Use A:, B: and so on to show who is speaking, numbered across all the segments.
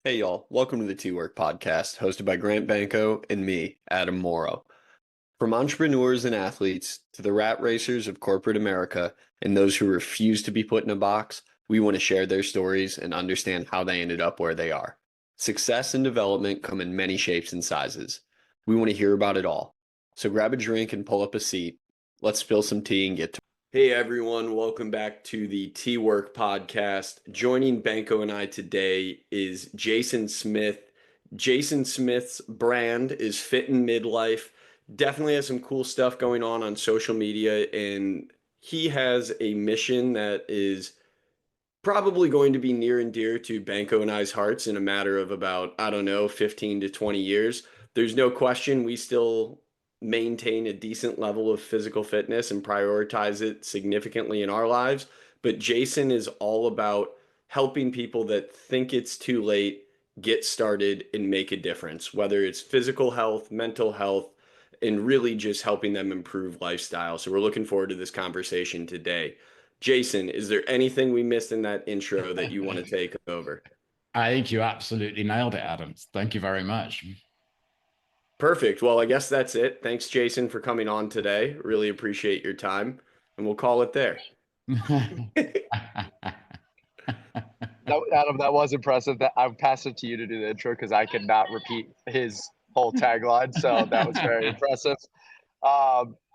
A: Hey y'all, welcome to the T-Work podcast, hosted by Grant Banko and me, Adam Moreau. From entrepreneurs and athletes to the rat racers of corporate America and those who refuse to be put in a box, we want to share their stories and understand how they ended up where they are. Success and development come in many shapes and sizes. We want to hear about it all. So grab a drink and pull up a seat. Let's spill some tea and get to. Hey everyone, welcome back to the T-Work podcast. Joining Banko and I today is Jason Smith. Jason Smith's brand is Fit in Midlife. Definitely has some cool stuff going on social media, and he has a mission that is probably going to be near and dear to Banko and I's hearts in a matter of about, I don't know, 15 to 20 years. There's no question we still maintain a decent level of physical fitness and prioritize it significantly in our lives. But Jason is all about helping people that think it's too late get started and make a difference, whether it's physical health, mental health, and really just helping them improve lifestyle. So we're looking forward to this conversation today. Jason, is there anything we missed in that intro that you want to take over?
B: I think you absolutely nailed it, Adam. Thank you very much.
A: Perfect. Well, I guess that's it. Thanks, Jason, for coming on today. Really appreciate your time, and we'll call it there.
C: Adam, that was impressive. That I'll pass it to you to do the intro because I could not repeat his whole tagline. So that was very impressive.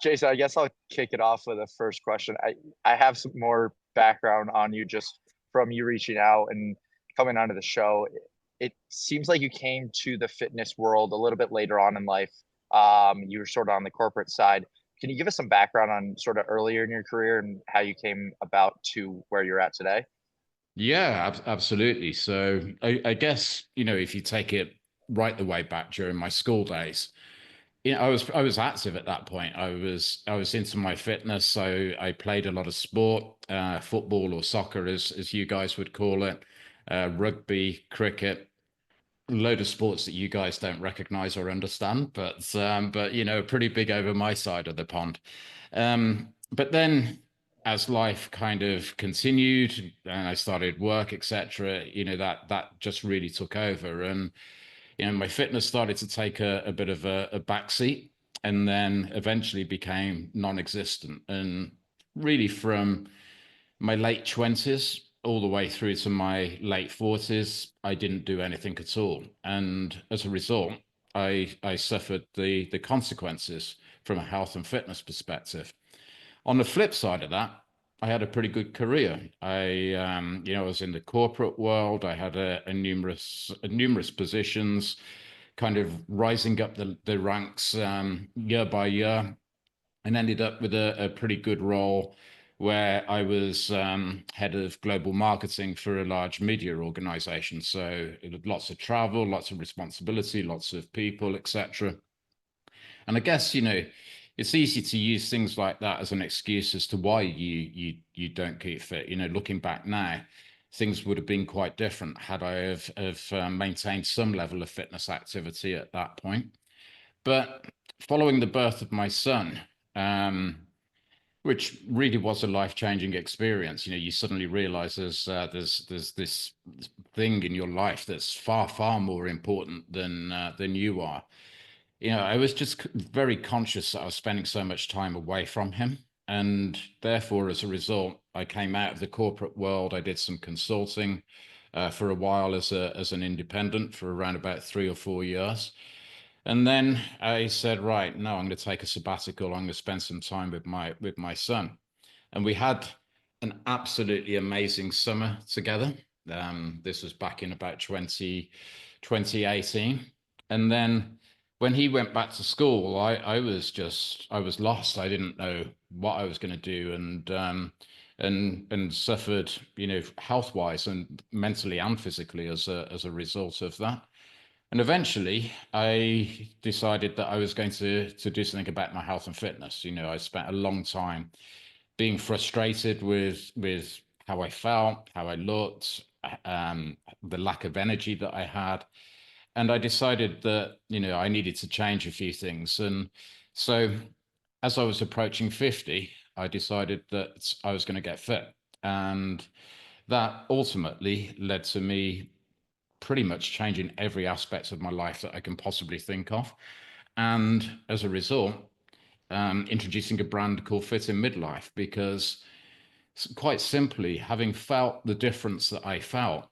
C: Jason, I guess I'll kick it off with a first question. I have some more background on you just from you reaching out and coming onto the show. It seems like you came to the fitness world a little bit later on in life. You were sort of on the corporate side. Can you give us some background on sort of earlier in your career and how you came about to where you're at today?
B: Yeah, absolutely. So I guess, if you take it right the way back during my school days, I was active at that point. I was into my fitness, so I played a lot of sport, football or soccer, as you guys would call it, rugby, cricket, a load of sports that you guys don't recognize or understand, but pretty big over my side of the pond. But then as life kind of continued and I started work, etc., that just really took over. And my fitness started to take a bit of a backseat and then eventually became non-existent. And really from my late 20s all the way through to my late 40s, I didn't do anything at all. And as a result, I suffered the consequences from a health and fitness perspective. On the flip side of that, I had a pretty good career. I was in the corporate world. I had a numerous positions, kind of rising up the ranks year by year, and ended up with a pretty good role where I was head of global marketing for a large media organization. So it had lots of travel, lots of responsibility, lots of people, etc. And I guess, it's easy to use things like that as an excuse as to why you don't keep fit. Looking back now, things would have been quite different had I have maintained some level of fitness activity at that point. But following the birth of my son, which really was a life-changing experience, you suddenly realize there's this thing in your life that's far, far more important than you are. I was just very conscious that I was spending so much time away from him. And therefore, as a result, I came out of the corporate world. I did some consulting for a while as an independent for around about 3 or 4 years. And then I said, right, no, I'm going to take a sabbatical. I'm going to spend some time with my son. And we had an absolutely amazing summer together. This was back in about 2018. And then when he went back to school, I was lost. I didn't know what I was going to do, and suffered, health wise and mentally and physically as a result of that. And eventually I decided that I was going to do something about my health and fitness. I spent a long time being frustrated with how I felt, how I looked, the lack of energy that I had. And I decided that, I needed to change a few things. And so as I was approaching 50, I decided that I was going to get fit. And that ultimately led to me pretty much changing every aspect of my life that I can possibly think of. And as a result, introducing a brand called Fit in Midlife, because quite simply, having felt the difference that I felt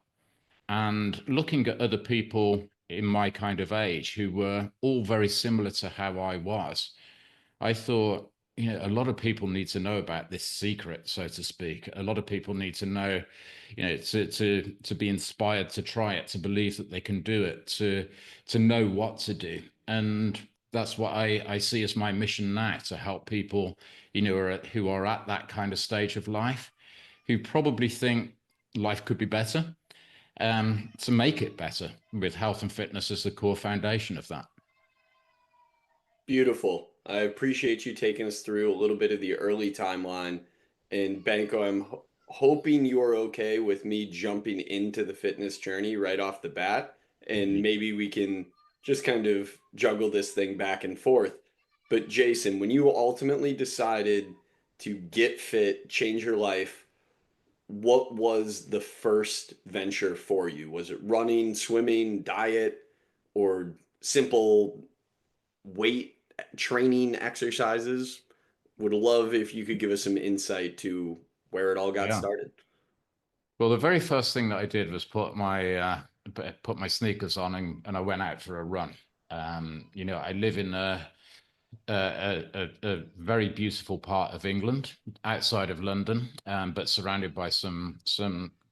B: and looking at other people in my kind of age who were all very similar to how I was, I thought, a lot of people need to know about this secret, so to speak. A lot of people need to know, to be inspired to try it, to believe that they can do it, to know what to do. And that's what I see as my mission now, to help people, who are at that kind of stage of life, who probably think life could be better, to make it better with health and fitness as the core foundation of that.
A: Beautiful. I appreciate you taking us through a little bit of the early timeline. And Banko, I'm hoping you're okay with me jumping into the fitness journey right off the bat. And maybe we can just kind of juggle this thing back and forth. But Jason, when you ultimately decided to get fit, change your life, what was the first venture for you? Was it running, swimming, diet, or simple weight training exercises? Would love if you could give us some insight to where it all got
B: Yeah.
A: started.
B: Well, the very first thing that I did was put my sneakers on, and I went out for a run. I live in a very beautiful part of England, outside of London, but surrounded by some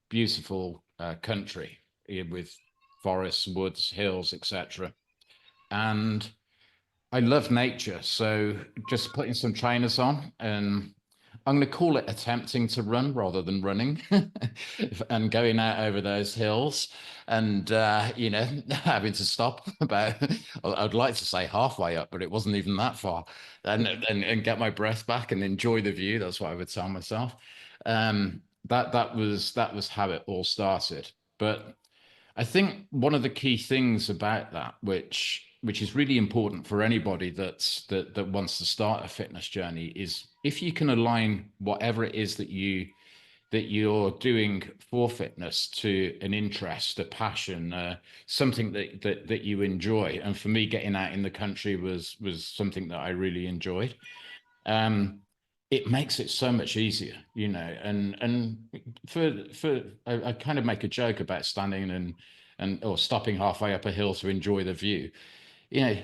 B: beautiful country, with forests, woods, hills, etc. And I love nature, so just putting some trainers on, and I'm going to call it attempting to run rather than running, and going out over those hills, and having to stop about, I'd like to say halfway up, but it wasn't even that far, and get my breath back and enjoy the view. That's what I would tell myself. That was how it all started. But I think one of the key things about that, which is really important for anybody that wants to start a fitness journey, is if you can align whatever it is that you're doing for fitness to an interest, a passion, something that you enjoy. And for me, getting out in the country was something that I really enjoyed. Um, it makes it so much easier, and I kind of make a joke about standing and or stopping halfway up a hill to enjoy the view. You know,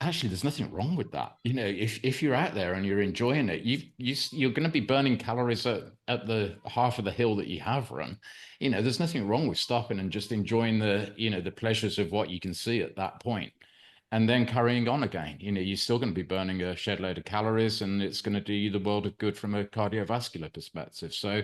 B: Actually, there's nothing wrong with that. If you're out there and you're enjoying it, you're going to be burning calories at the half of the hill that you have run. There's nothing wrong with stopping and just enjoying the pleasures of what you can see at that point, and then carrying on again. You're still going to be burning a shed load of calories, and it's going to do you the world of good from a cardiovascular perspective. So,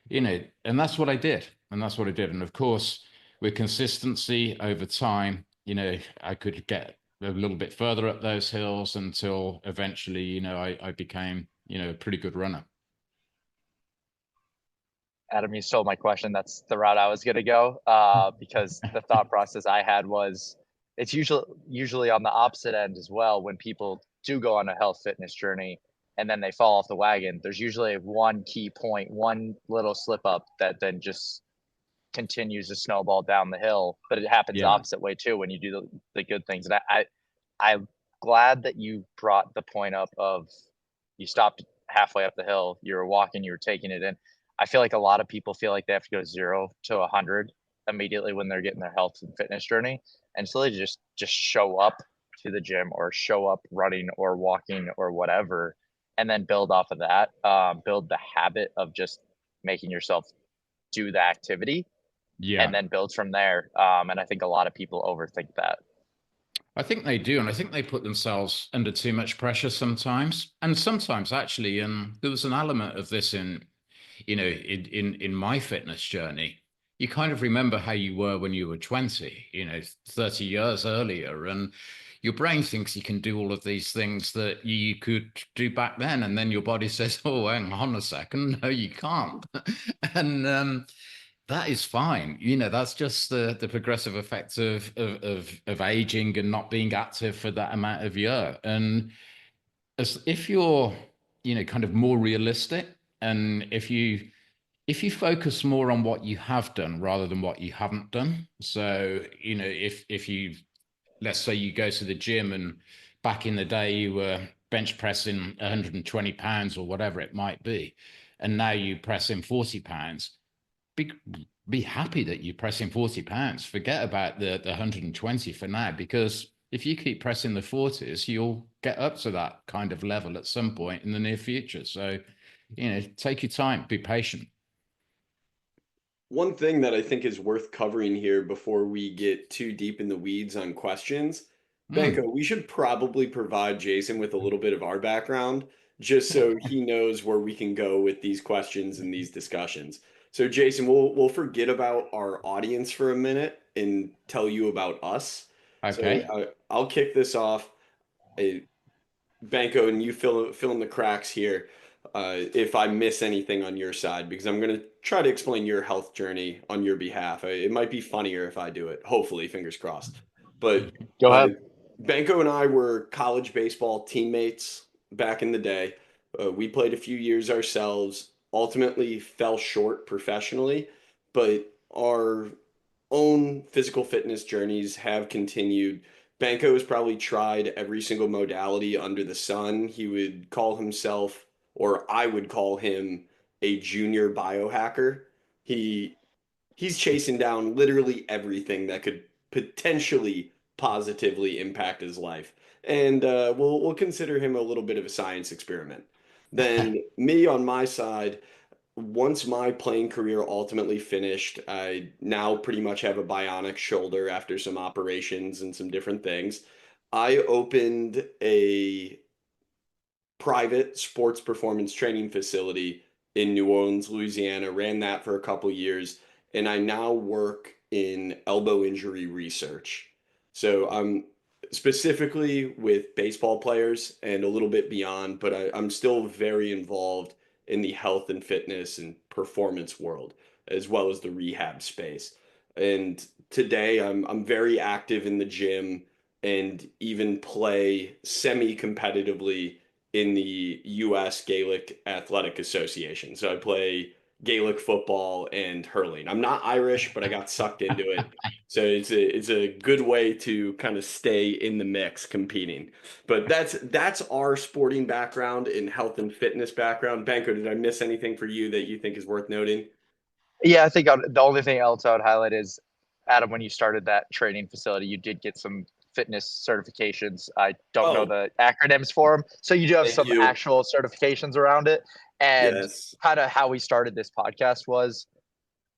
B: and that's what I did. And that's what I did. And of course, with consistency over time, I could get a little bit further up those hills until eventually, I became, a pretty good runner.
C: Adam, you stole my question. That's the route I was going to go, because the thought process I had was it's usually on the opposite end as well. When people do go on a health fitness journey and then they fall off the wagon, there's usually one key point, one little slip up that then just continues to snowball down the hill. But it happens the
B: Yeah.
C: opposite way too when you do the good things. And I'm glad that you brought the point up of you stopped halfway up the hill, you were walking, you were taking it in. I feel like a lot of people feel like they have to go 0 to 100 immediately when they're getting their health and fitness journey, and so they just show up to the gym or show up running or walking or whatever, and then build off of that. Build the habit of just making yourself do the activity,
B: Yeah.
C: and then build from there. And I think a lot of people overthink that.
B: I think they do, and I think they put themselves under too much pressure sometimes. And sometimes actually, there was an element of this in my fitness journey. You kind of remember how you were when you were 20, 30 years earlier, and your brain thinks you can do all of these things that you could do back then, and then your body says, "Oh, hang on a second, no, you can't." And that is fine. That's just the progressive effect of aging and not being active for that amount of year. And if you're, kind of more realistic, and if you if you focus more on what you have done rather than what you haven't done. So, if you, let's say you go to the gym and back in the day you were bench pressing 120 pounds or whatever it might be, and now you press in 40 pounds, be be happy that you're pressing 40 pounds. Forget about the 120 for now, because if you keep pressing the 40s, you'll get up to that kind of level at some point in the near future. So, take your time, be patient.
A: One thing that I think is worth covering here before we get too deep in the weeds on questions,
B: Mm,
A: Banko, we should probably provide Jason with a little bit of our background just so he knows where we can go with these questions and these discussions. So Jason, we'll forget about our audience for a minute and tell you about us. So
B: okay.
A: I'll kick this off. Uh, Banko, and you fill in the cracks here if I miss anything on your side, because I'm going to try to explain your health journey on your behalf. It might be funnier if I do it. Hopefully, fingers crossed. But
C: Go
A: uh,
C: ahead.
A: Banko and I were college baseball teammates back in the day. We played a few years ourselves. Ultimately, fell short professionally, but our own physical fitness journeys have continued. Banko has probably tried every single modality under the sun. He would call himself, or I would call him, a junior biohacker. He he's chasing down literally everything that could potentially positively impact his life, and we'll consider him a little bit of a science experiment. Then me on my side, once my playing career ultimately finished, I now pretty much have a bionic shoulder after some operations and some different things. I opened a private sports performance training facility in New Orleans, Louisiana, ran that for a couple years, and I now work in elbow injury research. So I'm specifically with baseball players and a little bit beyond, but I'm still very involved in the health and fitness and performance world, as well as the rehab space. And today I'm very active in the gym and even play semi-competitively in the U.S. Gaelic Athletic Association. So I play Gaelic football and hurling. I'm not Irish, but I got sucked into it. So it's a good way to kind of stay in the mix competing. But that's our sporting background and health and fitness background. Banko, did I miss anything for you that you think is worth noting?
C: Yeah, I think the only thing else I would highlight is, Adam, when you started that training facility, you did get some fitness certifications. I don't know
A: Oh,
C: the acronyms for them. So you do have
A: thank
C: some
A: you.
C: actual certifications around it. And
A: Yes.
C: kind of how we started this podcast was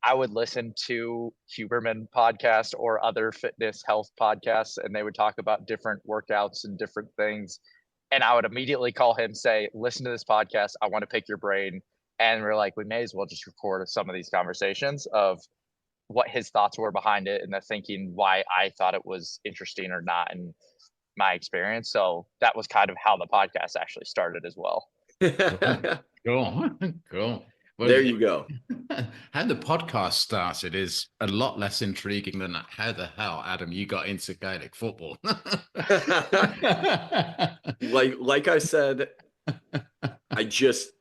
C: I would listen to Huberman podcast or other fitness health podcasts, and they would talk about different workouts and different things. And I would immediately call him, say, listen to this podcast. I want to pick your brain. And we're like, we may as well just record some of these conversations of what his thoughts were behind it and the thinking why I thought it was interesting or not in my experience. So that was kind of how the podcast actually started as well.
B: Cool. Cool. Cool. Well,
A: There you go.
B: how the podcast started is a lot less intriguing than how the hell, Adam, you got into Gaelic football.
A: Like I said,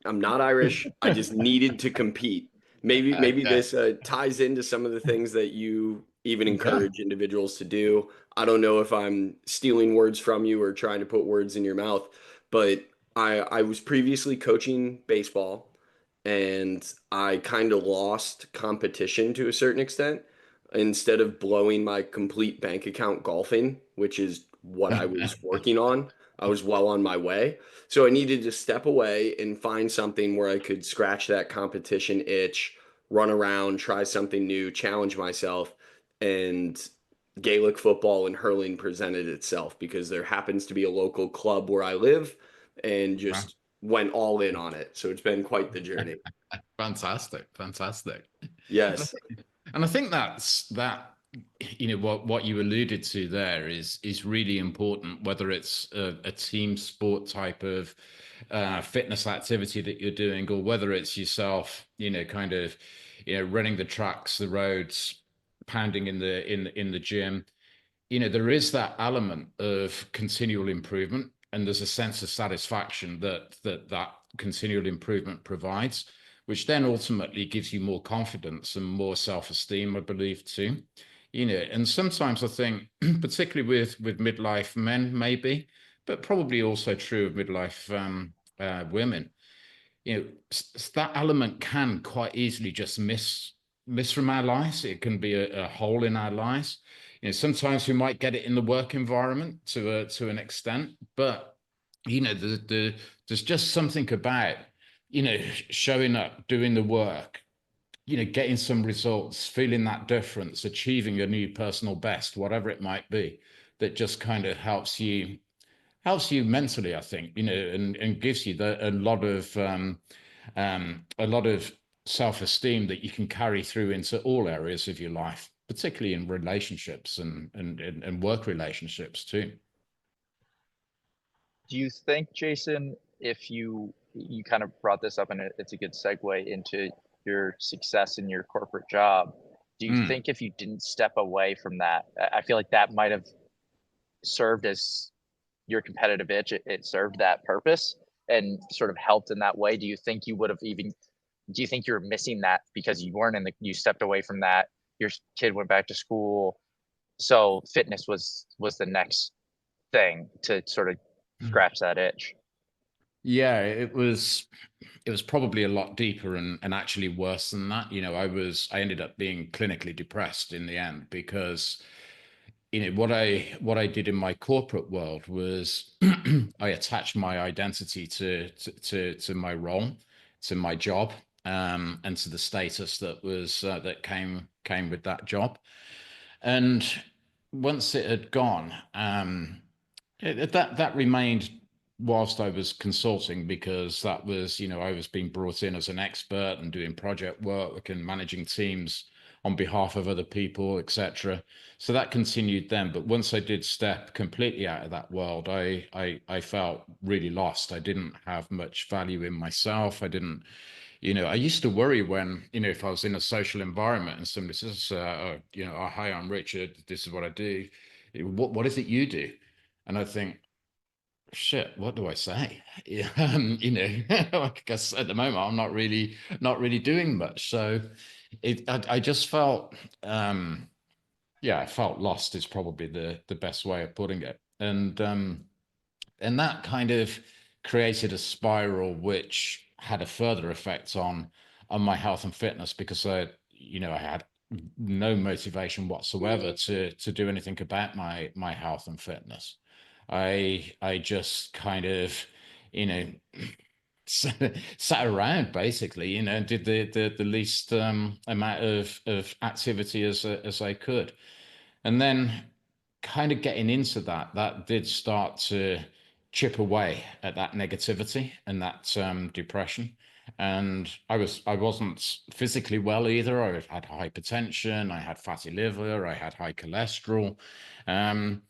A: I'm not Irish. I just needed to compete. Maybe
B: Okay.
A: this ties into some of the things that you even
B: Yeah.
A: encourage individuals to do. I don't know if I'm stealing words from you or trying to put words in your mouth, but I was previously coaching baseball and I kind of lost competition to a certain extent. Instead of blowing my complete bank account golfing, which is what I was working on, I was well on my way. So I needed to step away and find something where I could scratch that competition itch, run around, try something new, challenge myself. And Gaelic football and hurling presented itself because there happens to be a local club where I live and just went all in on it. So it's been quite the journey.
B: Fantastic. Fantastic. And I
A: Yes.
B: think, and I think that what you alluded to there is really important, whether it's a team sport type of fitness activity that you're doing, or whether it's yourself, kind of, running the tracks, the roads, pounding in the gym. There is that element of continual improvement, and there's a sense of satisfaction that continual improvement provides. which then ultimately gives you more confidence and more self-esteem, I believe, too. And sometimes I think, particularly with midlife men, maybe, but probably also true of midlife women, that element can quite easily just miss from our lives. It can be a hole in our lives. Sometimes we might get it in the work environment to an extent, but there's just something about showing up, doing the work, getting some results, feeling that difference, achieving a new personal best, whatever it might be, that just kind of helps you mentally, I think, and gives you a lot of self-esteem that you can carry through into all areas of your life, particularly in relationships and work relationships too.
C: Do you think, Jason, if you kind of brought this up and it's a good segue into your success in your corporate job, do you think if you didn't step away from that, I feel like that might have served as your competitive itch, it served that purpose and sort of helped in that way? Do you think you would have even, do you think you're missing that because you weren't in the, you stepped away from that, your kid went back to school, so fitness was the next thing to sort of scratch that itch?
B: Yeah, it was probably a lot deeper and actually worse than that. I ended up being clinically depressed in the end because what I did in my corporate world was I attached my identity to my role, to my job, and to the status that came with that job. And once it had gone, that remained whilst I was consulting, because that was, I was being brought in as an expert and doing project work and managing teams on behalf of other people, etc. So that continued then. But once I did step completely out of that world, I felt really lost. I didn't have much value in myself. I didn't, I used to worry when, if I was in a social environment and somebody says, oh, hi, I'm Richard, this is what I do. What is it you do? And I think, shit, what do I say? Yeah, I guess at the moment I'm not really doing much. So I just felt, I felt lost is probably the best way of putting it. And that kind of created a spiral which had a further effect on my health and fitness, because I had no motivation whatsoever to do anything about my health and fitness. I just kind of, you know, sat around basically, and did the least amount of activity as I could. And then kind of getting into that did start to chip away at that negativity and that depression. And I wasn't physically well either. I had hypertension, I had fatty liver, I had high cholesterol. And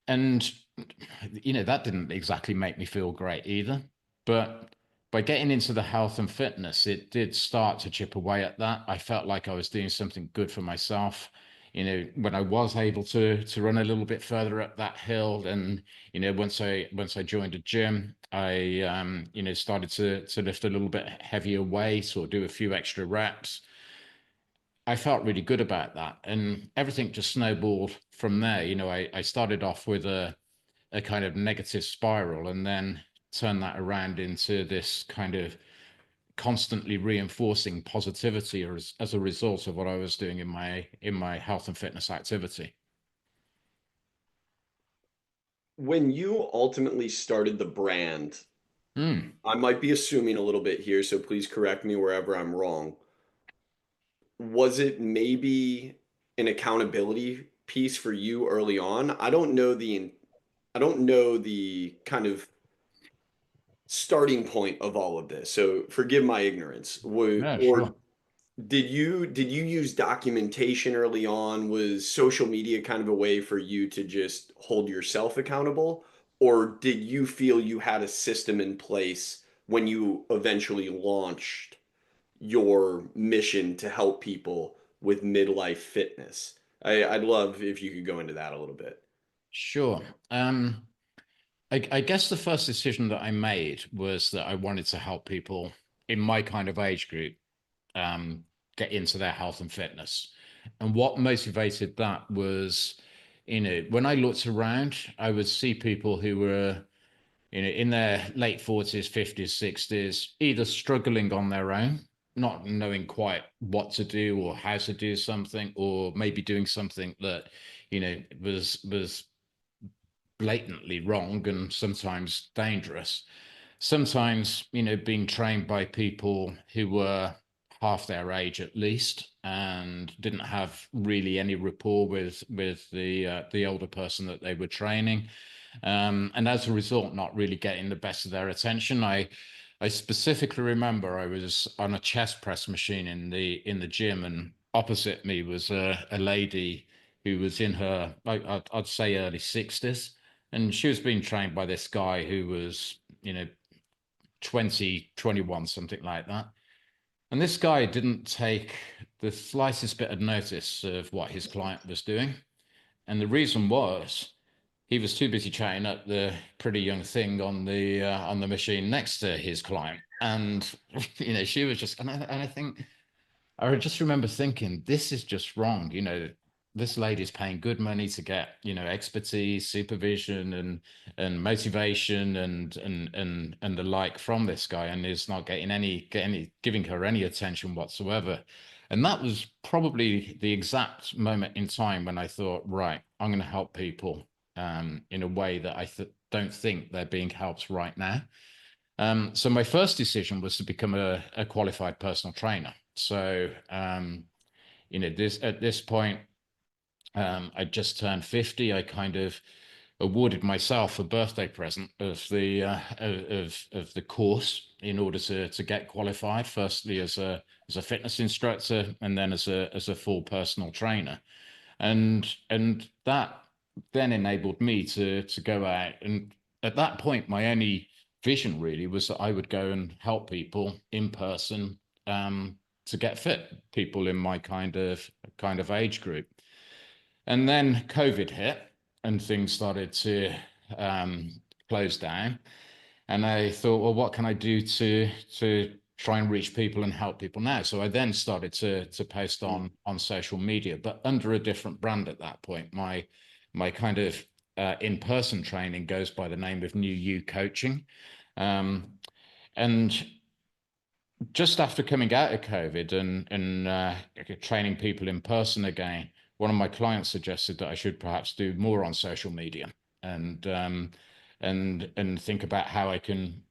B: that didn't exactly make me feel great either. But by getting into the health and fitness, it did start to chip away at that. I felt like I was doing something good for myself. When I was able to run a little bit further up that hill, and once I joined a gym, I started to lift a little bit heavier weight or do a few extra reps. I felt really good about that, and everything just snowballed from there. I started off with a kind of negative spiral, and then turned that around into this kind of constantly reinforcing positivity as a result of what I was doing in my health and fitness activity.
A: When you ultimately started the brand, I might be assuming a little bit here, so please correct me wherever I'm wrong. Was it maybe an accountability piece for you early on? I don't know the kind of starting point of all of this. So forgive my ignorance.
B: Yeah,
A: Or
B: sure.
A: did you use documentation early on? Was social media kind of a way for you to just hold yourself accountable? Or did you feel you had a system in place when you eventually launched your mission to help people with midlife fitness? I'd love if you could go into that a little bit.
B: Sure. I guess the first decision that I made was that I wanted to help people in my kind of age group get into their health and fitness. And what motivated that was, when I looked around, I would see people who were, in their late 40s, 50s, 60s, either struggling on their own, not knowing quite what to do or how to do something, or maybe doing something that, was blatantly wrong and sometimes dangerous. Sometimes, being trained by people who were half their age at least and didn't have really any rapport with the older person that they were training, and as a result not really getting the best of their attention. I specifically remember I was on a chest press machine in the gym, and opposite me was a lady who was in her, I'd say, early 60s, and she was being trained by this guy who was 20, 21, something like that. And this guy didn't take the slightest bit of notice of what his client was doing. And the reason was he was too busy chatting up the pretty young thing on the machine next to his client. And she was just, and I think I just remember thinking, this is just wrong. This lady's paying good money to get, expertise, supervision, and motivation, and the like from this guy, and is not giving her any attention whatsoever. And that was probably the exact moment in time when I thought, right, I'm going to help people in a way that I don't think they're being helped right now. So my first decision was to become a qualified personal trainer. So, at this point, I just turned 50. I kind of awarded myself a birthday present of the course in order to get qualified. Firstly, as a fitness instructor, and then as a full personal trainer, and that then enabled me to go out. And at that point, my only vision really was that I would go and help people in person to get fit, people in my kind of age group. And then COVID hit, and things started to close down. And I thought, well, what can I do to try and reach people and help people now? So I then started to post on social media, but under a different brand at that point. My kind of in-person training goes by the name of New You Coaching. And just after coming out of COVID and training people in person again, one of my clients suggested that I should perhaps do more on social media and think about how I can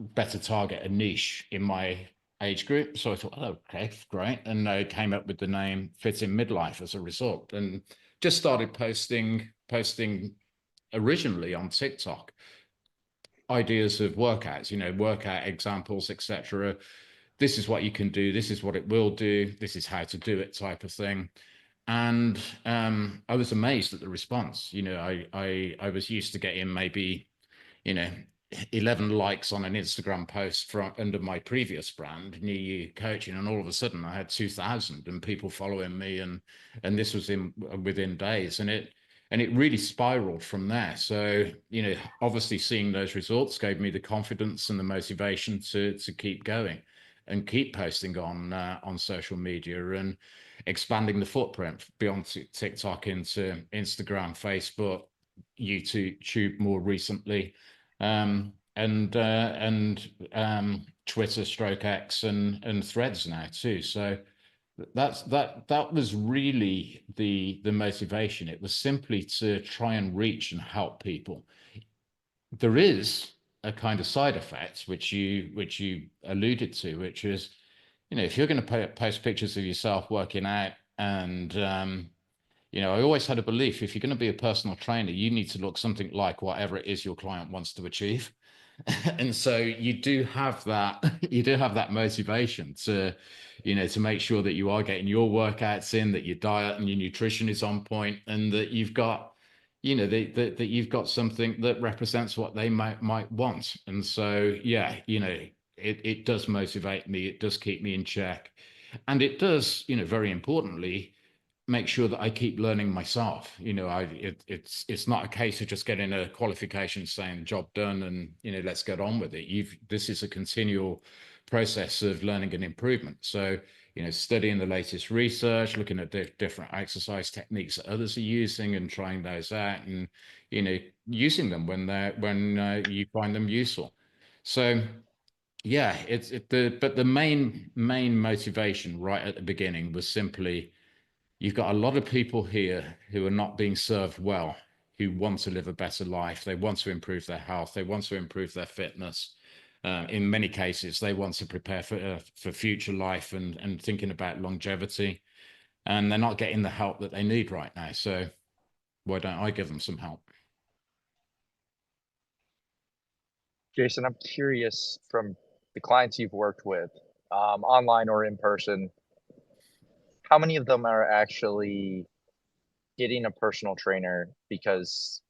B: better target a niche in my age group. So I thought, oh, okay, great. And I came up with the name Fit in Midlife as a result, and just started posting originally on TikTok ideas of workouts, workout examples, etc. This is what you can do. This is what it will do. This is how to do it, type of thing. And I was amazed at the response. I was used to getting maybe 11 likes on an Instagram post from under my previous brand, New You Coaching, and all of a sudden I had 2,000 and people following me, and this was within days, and it really spiraled from there. So obviously seeing those results gave me the confidence and the motivation to keep going and keep posting on social media and expanding the footprint beyond TikTok into Instagram, Facebook, YouTube more recently, and Twitter, stroke X, and Threads now too. So that was really the motivation. It was simply to try and reach and help people. There is a kind of side effect which you alluded to, which is, if you're going to post pictures of yourself working out, and I always had a belief, if you're going to be a personal trainer, you need to look something like whatever it is your client wants to achieve. And so you do have that motivation to make sure that you are getting your workouts in, that your diet and your nutrition is on point, and that you've got that you've got something that represents what they might want. And so it does motivate me, it does keep me in check, and it does, very importantly, make sure that I keep learning myself. It's not a case of just getting a qualification saying job done and let's get on with it. This is a continual process of learning and improvement. So, studying the latest research, looking at different exercise techniques that others are using and trying those out, and, using them when you find them useful. So yeah, but the main motivation right at the beginning was simply, you've got a lot of people here who are not being served well, who want to live a better life. They want to improve their health. They want to improve their fitness. In many cases, they want to prepare for future life and thinking about longevity. And they're not getting the help that they need right now. So why don't I give them some help?
C: Jason, I'm curious, from the clients you've worked with, online or in person, how many of them are actually getting a personal trainer because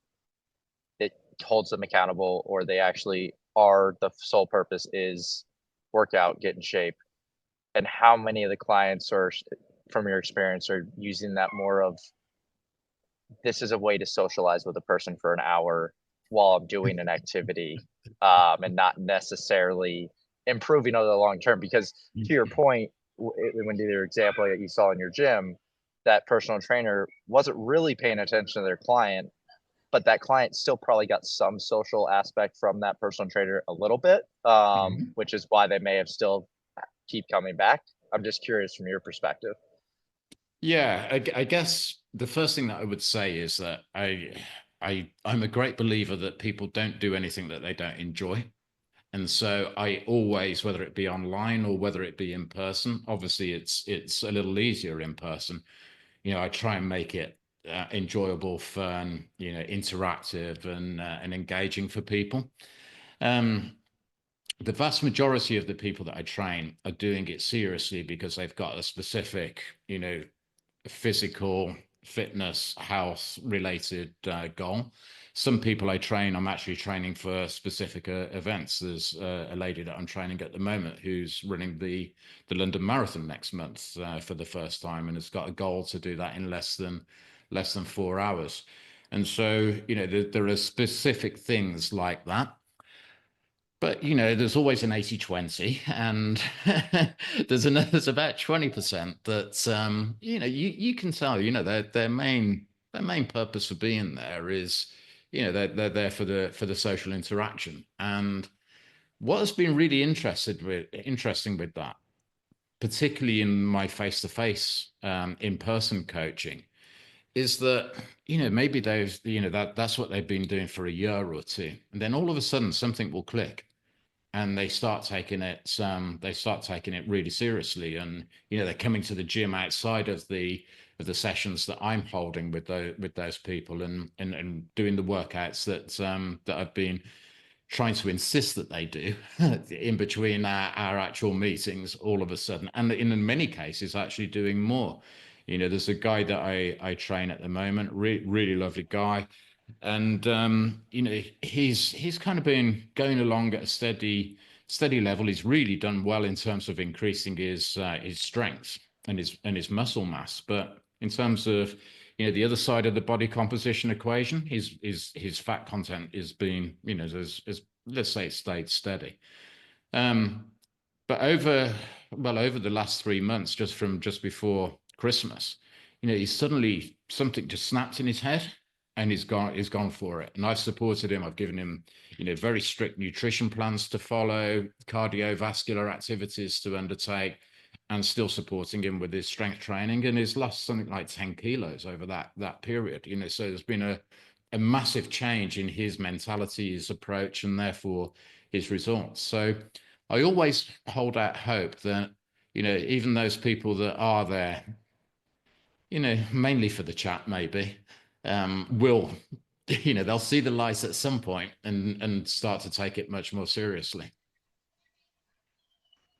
C: it holds them accountable, or they actually are, the sole purpose is work out, get in shape? And how many of the clients, or from your experience, are using that more of, this is a way to socialize with a person for an hour while I'm doing an activity, and not necessarily improving over the long term? Because to your point, when your example that you saw in your gym, that personal trainer wasn't really paying attention to their client, but that client still probably got some social aspect from that personal trainer a little bit, which is why they may have still keep coming back. I'm just curious from your perspective.
B: Yeah, I guess the first thing that I would say is that I'm a great believer that people don't do anything that they don't enjoy. And so I always, whether it be online or whether it be in person, obviously it's a little easier in person. I try and make it enjoyable, fun, interactive and engaging for people. The vast majority of the people that I train are doing it seriously because they've got a specific, physical fitness, health related goal. Some people I train, I'm actually training for specific events. There's a lady that I'm training at the moment who's running the London Marathon next month for the first time, and has got a goal to do that in less than 4 hours. And so, there are specific things like that. But, there's always an 80-20, and there's about 20% that, you can tell, their main purpose for being there is, they're there for the social interaction. And what has been really interesting with that, particularly in my face-to-face, in-person coaching, is that, maybe that's what they've been doing for a year or two, and then all of a sudden something will click and they start taking it really seriously. And they're coming to the gym outside of the sessions that I'm holding with those people, and doing the workouts that I've been trying to insist that they do in between our actual meetings, all of a sudden, and in many cases actually doing more. There's a guy that I train at the moment, really lovely guy. And he's kind of been going along at a steady level. He's really done well in terms of increasing his strength and his muscle mass. But in terms of the other side of the body composition equation, his fat content is being, let's say, it stayed steady. But over the last 3 months, just before Christmas, he's suddenly, something just snapped in his head, and he's gone for it. And I've supported him. I've given him, very strict nutrition plans to follow, cardiovascular activities to undertake, and still supporting him with his strength training. And he's lost something like 10 kilos over that period. So there's been a massive change in his mentality, his approach, and therefore his results. So I always hold out hope that, even those people that are there, mainly for the chat, maybe, will, they'll see the light at some point and start to take it much more seriously.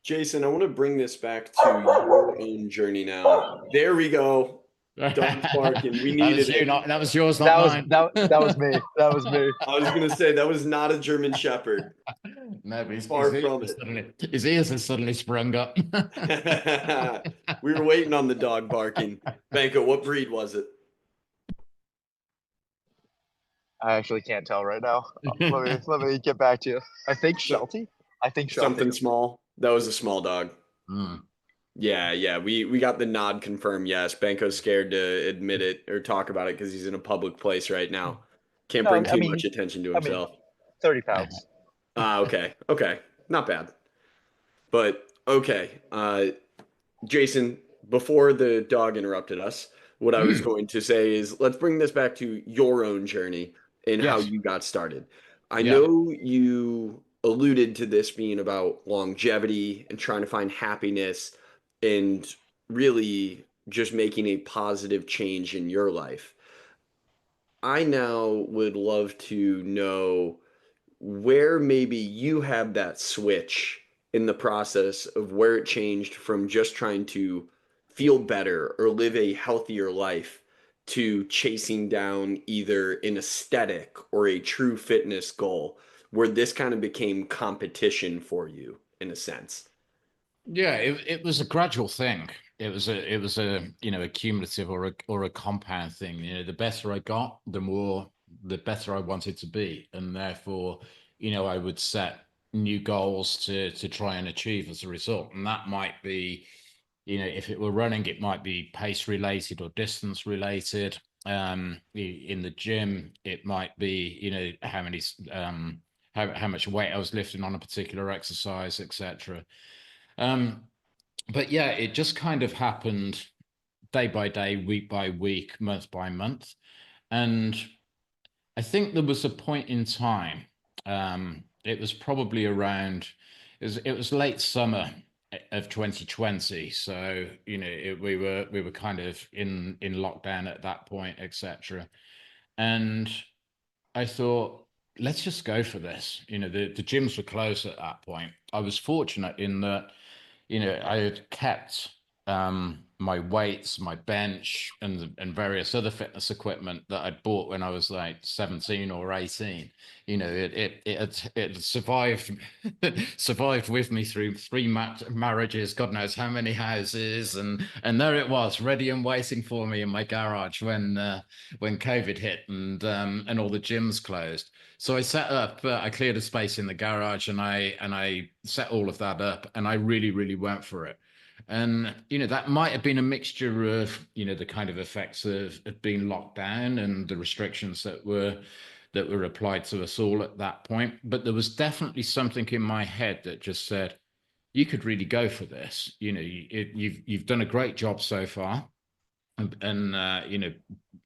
A: Jason, I want to bring this back to your own journey now. There we go. Dog's barking. We needed it.
B: That was yours, not mine.
C: That was me. That was me.
A: I was going to say that was not a German Shepherd.
B: No, but his ears have suddenly sprung up.
A: We were waiting on the dog barking. Banko, what breed was it?
C: I actually can't tell right now. Let me get back to you. I think Sheltie.
A: Something small. That was a small dog.
B: Mm.
A: Yeah. We got the nod confirmed. Yes, Banko's scared to admit it or talk about it because he's in a public place right now. Can't
C: No,
A: bring too much attention to
C: I mean,
A: himself.
C: 30 pounds.
A: Okay. Not bad. But okay. Jason, before the dog interrupted us, what I was
B: Mm.
A: going to say is let's bring this back to your own journey and how
B: Yes.
A: you got started. I
B: Yeah.
A: know you alluded to this being about longevity and trying to find happiness and really just making a positive change in your life. I now would love to know where maybe you have that switch in the process of where it changed from just trying to feel better or live a healthier life to chasing down either an aesthetic or a true fitness goal, where this kind of became competition for you in a sense.
B: Yeah, it was a gradual thing. It was a a cumulative or a compound thing. The better I got, the better I wanted to be, and therefore, I would set new goals to try and achieve as a result. And that might be, if it were running, it might be pace related or distance related. In the gym, it might be, how many how much weight I was lifting on a particular exercise, etc. But yeah, it just kind of happened day by day, week by week, month by month. And I think there was a point in time, it was probably around, it was late summer of 2020. So, we were kind of in lockdown at that point, etc. And I thought, let's just go for this. The gyms were closed at that point. I was fortunate in that I had kept my weights, my bench, and various other fitness equipment that I'd bought when I was like 17 or 18. It had survived survived with me through three marriages, God knows how many houses, and there it was, ready and waiting for me in my garage when COVID hit and all the gyms closed. So I cleared a space in the garage and I set all of that up and I really, really went for it. And, that might have been a mixture of, the kind of effects of being locked down and the restrictions that were applied to us all at that point. But there was definitely something in my head that just said, you could really go for this. You've done a great job so far. And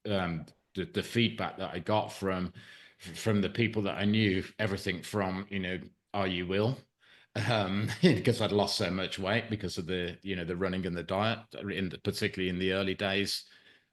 B: the feedback that I got from the people that I knew, everything from are you ill, because I'd lost so much weight because of the running and the diet, particularly in the early days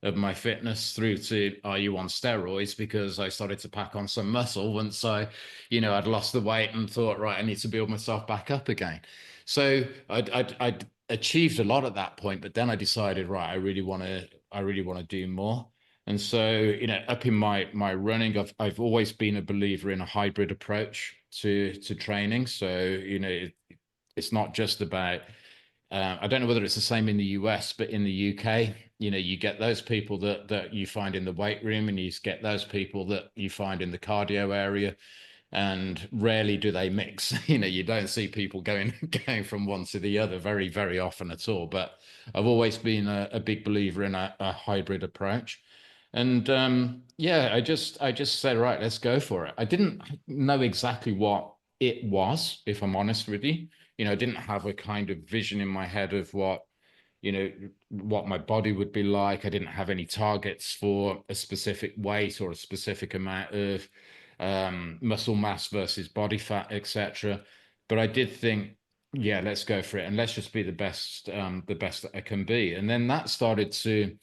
B: of my fitness, through to are you on steroids, because I started to pack on some muscle once I'd lost the weight and thought, right, I need to build myself back up again. So I'd achieved a lot at that point, but then I decided, right, I really want to do more. And so, up in my running, I've always been a believer in a hybrid approach to training. So, it's not just about I don't know whether it's the same in the US, but in the UK, you get those people that you find in the weight room, and you get those people that you find in the cardio area, and rarely do they mix. You don't see people going from one to the other very, very often at all. But I've always been a big believer in a hybrid approach. And yeah, I just said, right, let's go for it. I didn't know exactly what it was, if I'm honest with you. I didn't have a kind of vision in my head of what my body would be like. I didn't have any targets for a specific weight or a specific amount of muscle mass versus body fat, etc. But I did think, yeah, let's go for it, and let's just be the best that I can be. And then that started to,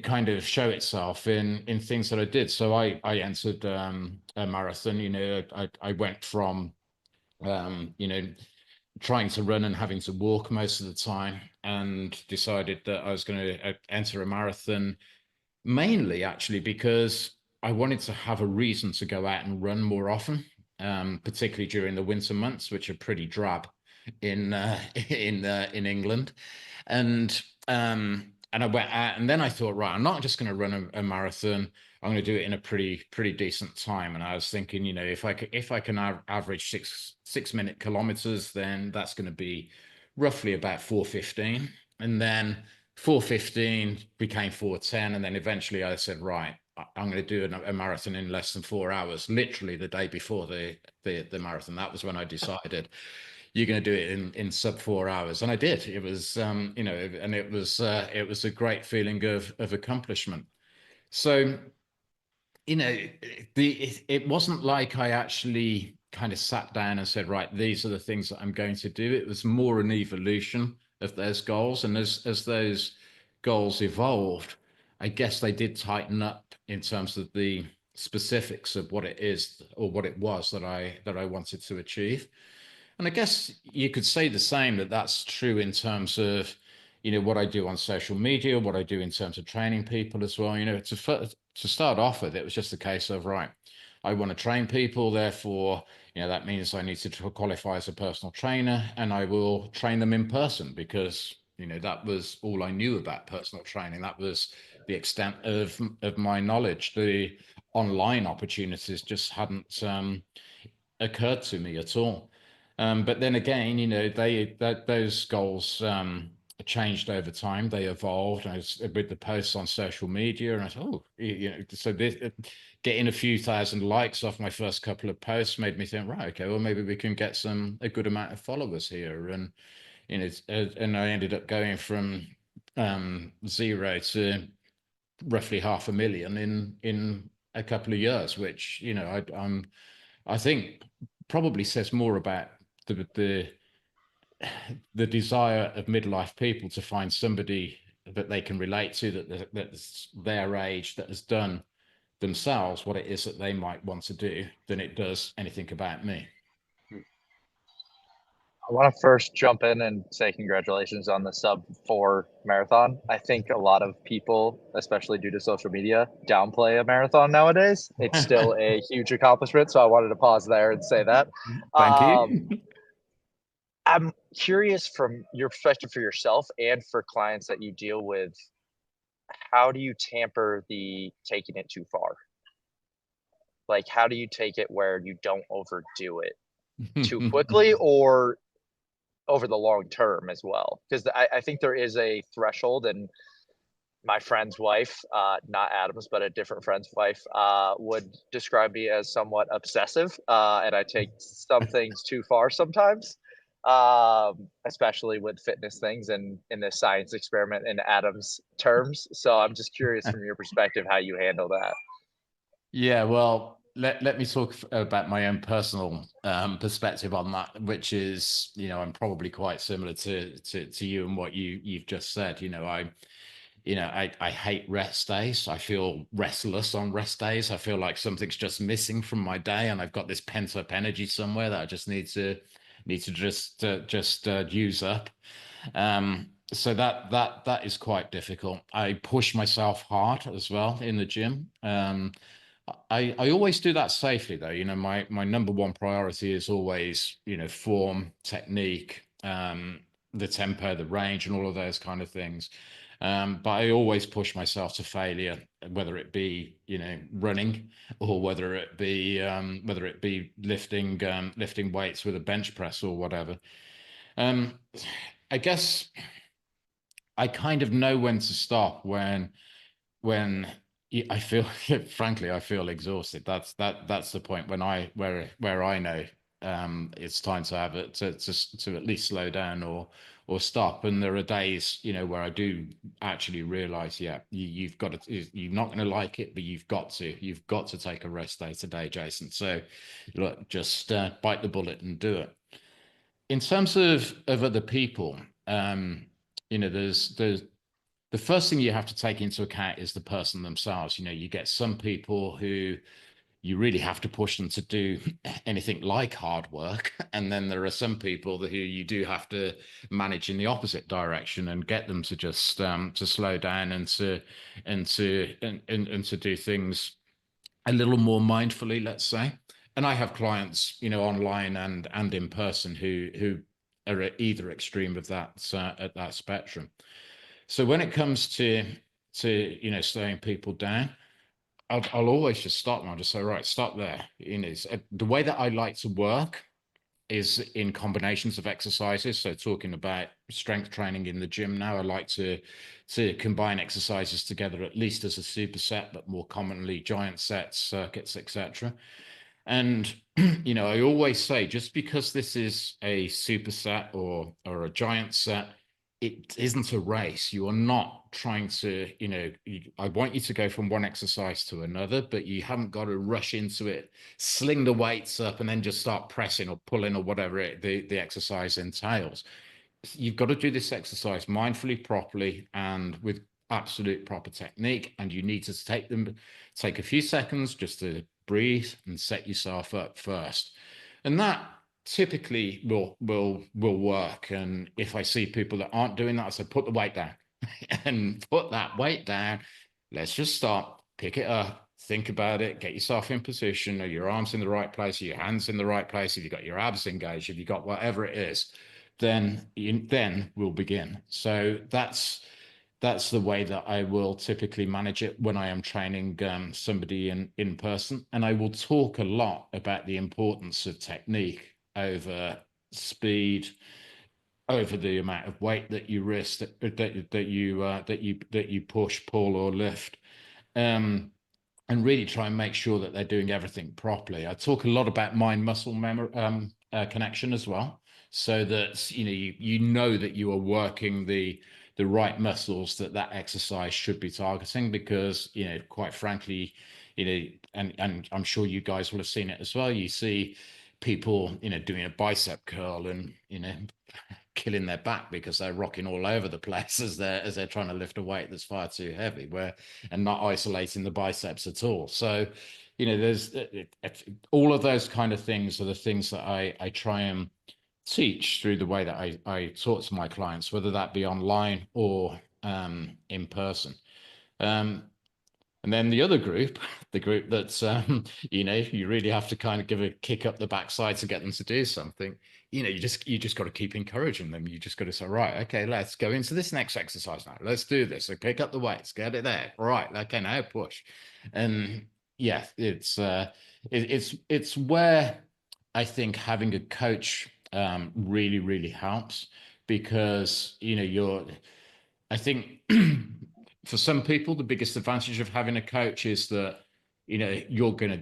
B: kind of show itself in things that I did. So I entered a marathon. I went from trying to run and having to walk most of the time, and decided that I was going to enter a marathon, mainly actually because I wanted to have a reason to go out and run more often, particularly during the winter months, which are pretty drab in in England. And I went out, and then I thought, right, I'm not just going to run a marathon. I'm going to do it in a pretty decent time. And I was thinking, you know, if I can average 6 minute kilometers, then that's going to be roughly about 4:15. And then 4:15 became 4:10. And then eventually I said, right, I'm going to do a marathon in less than 4 hours, literally the day before the marathon. That was when I decided you're going to do it in sub 4 hours. And I did. It was, you know, and it was a great feeling of accomplishment. So, you know, it wasn't like I actually kind of sat down and said, right, these are the things that I'm going to do. It was more an evolution of those goals. And as those goals evolved, I guess they did tighten up in terms of the specifics of what it is or what it was that I wanted to achieve. And I guess you could say the same, that that's true in terms of, you know, what I do on social media, what I do in terms of training people as well. You know, to start off with, it was just a case of, right, I want to train people, therefore, you know, that means I need to qualify as a personal trainer, and I will train them in person because, you know, that was all I knew about personal training. That was the extent of my knowledge. The online opportunities just hadn't occurred to me at all. But then again, you know, those goals changed over time. They evolved with the posts on social media, and I thought, oh, you know, so this, getting a few thousand likes off my first couple of posts made me think, right, okay, well, maybe we can get a good amount of followers here, and you know, and I ended up going from 0 to roughly 500,000 in a couple of years, which, you know, I think probably says more about the the desire of midlife people to find somebody that they can relate to, that's their age, that has done themselves what it is that they might want to do, than it does anything about me.
C: I want to first jump in and say congratulations on the sub 4 marathon. I think a lot of people, especially due to social media, downplay a marathon nowadays. It's still a huge accomplishment. So I wanted to pause there and say that.
B: Thank you.
C: I'm curious from your perspective for yourself and for clients that you deal with, how do you tamper the taking it too far? Like, how do you take it where you don't overdo it too quickly or over the long term as well? Because I think there is a threshold, and my friend's wife, not Adam's, but a different friend's wife, would describe me as somewhat obsessive, and I take some things too far sometimes, especially with fitness things and in this science experiment in Adam's terms. So I'm just curious from your perspective how you handle that.
B: Yeah, well, let me talk about my own personal perspective on that, which is, you know, I'm probably quite similar to you and what you've just said. You know, I hate rest days. I feel restless on rest days. I feel like something's just missing from my day, and I've got this pent up energy somewhere that I just need to just use up. So that is quite difficult. I push myself hard as well in the gym. I always do that safely though. You know, my number one priority is always, you know, form, technique, the tempo, the range, and all of those kind of things. But I always push myself to failure, whether it be, you know, running, or whether it be lifting weights with a bench press or whatever. I guess I kind of know when to stop when I feel, frankly, I feel exhausted. That's the point where I know it's time to have it to at least slow down or stop. And there are days, you know, where I do actually realize, yeah, you've got to, you're not going to like it, but you've got to take a rest day today, Jason. So look, just bite the bullet and do it. In terms of other people, you know, there's the first thing you have to take into account is the person themselves. You know, you get some people who you really have to push them to do anything like hard work, and then there are some people who you do have to manage in the opposite direction and get them to just to slow down and to do things a little more mindfully, let's say. And I have clients, you know, online and in person who are at either extreme of that at that spectrum. So when it comes to you know, slowing people down, I'll always just stop and I'll just say, right, stop there. The way that I like to work is in combinations of exercises. So talking about strength training in the gym now, I like to combine exercises together at least as a superset, but more commonly giant sets, circuits, etc. And I always say, just because this is a superset or a giant set, it isn't a race. You are not trying to, I want you to go from one exercise to another, but you haven't got to rush into it, sling the weights up, and then just start pressing or pulling or whatever the exercise entails. You've got to do this exercise mindfully, properly, and with absolute proper technique. And you need to take a few seconds just to breathe and set yourself up first. And that typically will work. And if I see people that aren't doing that, I say, put the weight down and put that weight down. Let's just stop, pick it up, think about it, get yourself in position. Are your arms in the right place? Are your hands in the right place? Have you got your abs engaged? Have you got whatever it is? Then we'll begin. So that's the way that I will typically manage it when I am training somebody in person. And I will talk a lot about the importance of technique over speed, over the amount of weight that you risk, that you push, pull, or lift. And really try and make sure that they're doing everything properly. I talk a lot about mind-muscle connection as well, so that you know that you are working the right muscles that exercise should be targeting, because quite frankly, and I'm sure you guys will have seen it as well. You see people doing a bicep curl and killing their back because they're rocking all over the place as they're trying to lift a weight that's far too heavy, and not isolating the biceps at all. So there's all of those kind of things are the things that I try and teach through the way that I talk to my clients, whether that be online or in person. And then the other group, the group that's, you really have to kind of give a kick up the backside to get them to do something. You just got to keep encouraging them. You just got to say, right, okay, let's go into this next exercise now. Let's do this. So pick up the weights, get it there. Right, okay, now push. And yeah, it's where I think having a coach really, really helps, because I think for some people, the biggest advantage of having a coach is that they're gonna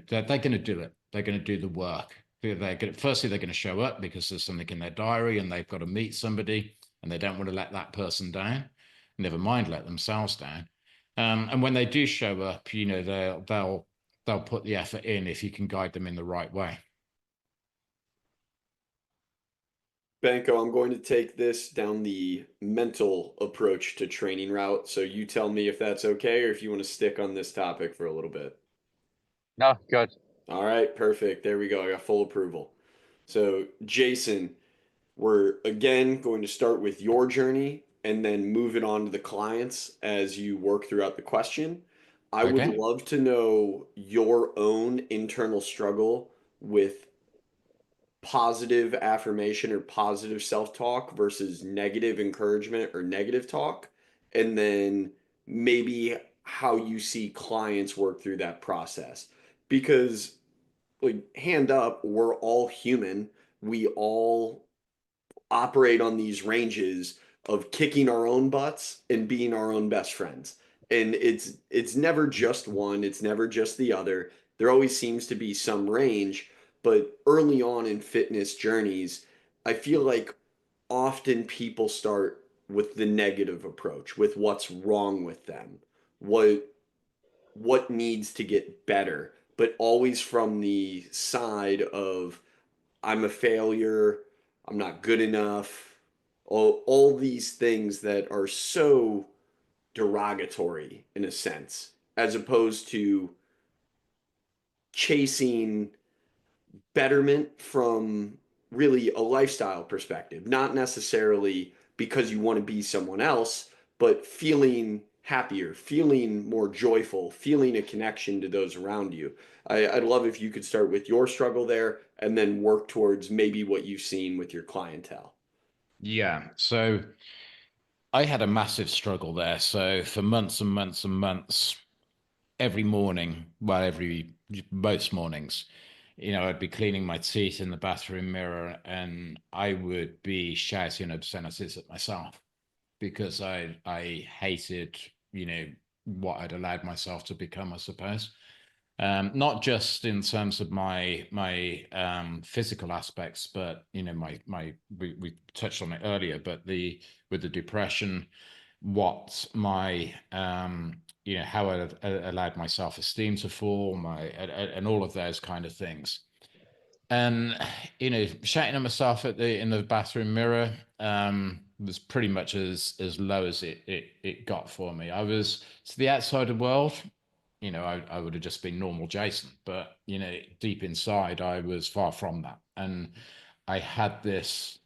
B: do it. They're gonna do the work. Firstly, they're gonna show up because there's something in their diary and they've got to meet somebody, and they don't want to let that person down. Never mind let themselves down. And when they do show up, they'll put the effort in if you can guide them in the right way.
A: Banko, I'm going to take this down the mental approach to training route. So you tell me if that's okay or if you want to stick on this topic for a little bit.
C: No, good.
A: All right, perfect. There we go. I got full approval. So, Jason, we're again going to start with your journey and then move it on to the clients as you work throughout the question. I would
B: Okay.
A: love to know your own internal struggle with positive affirmation or positive self-talk versus negative encouragement or negative talk, and then maybe how you see clients work through that process. Because, like, hand up, we're all human. We all operate on these ranges of kicking our own butts and being our own best friends. And it's never just one, it's never just the other. There always seems to be some range, but early on in fitness journeys, I feel like often people start with the negative approach, with what's wrong with them, what needs to get better, but always from the side of I'm a failure, I'm not good enough, all these things that are so derogatory in a sense, as opposed to chasing betterment from really a lifestyle perspective, not necessarily because you want to be someone else, but feeling happier, feeling more joyful, feeling a connection to those around you. I'd love if you could start with your struggle there and then work towards maybe what you've seen with your clientele.
B: Yeah. So I had a massive struggle there. So for months and months and months, every morning, well, most mornings, I'd be cleaning my teeth in the bathroom mirror, and I would be shouting obscenities at myself because I hated, what I'd allowed myself to become, I suppose. Not just in terms of my physical aspects, but we touched on it earlier, but with the depression, what my how I allowed my self-esteem to fall, and all of those kind of things. And shouting at myself in the bathroom mirror was pretty much as low as it got for me. I was to the outside world, I would have just been normal Jason, but deep inside, I was far from that. And I had this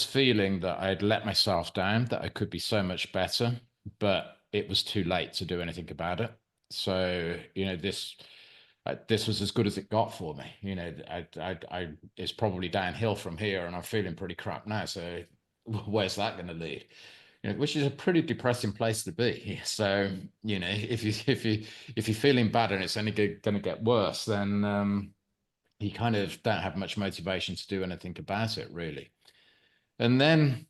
B: feeling that I'd let myself down, that I could be so much better, but it was too late to do anything about it. So, this was as good as it got for me. It's probably downhill from here, and I'm feeling pretty crap now. So, where's that going to lead? Which is a pretty depressing place to be. So, if you're feeling bad and it's only going to get worse, then you kind of don't have much motivation to do anything about it, really. And then,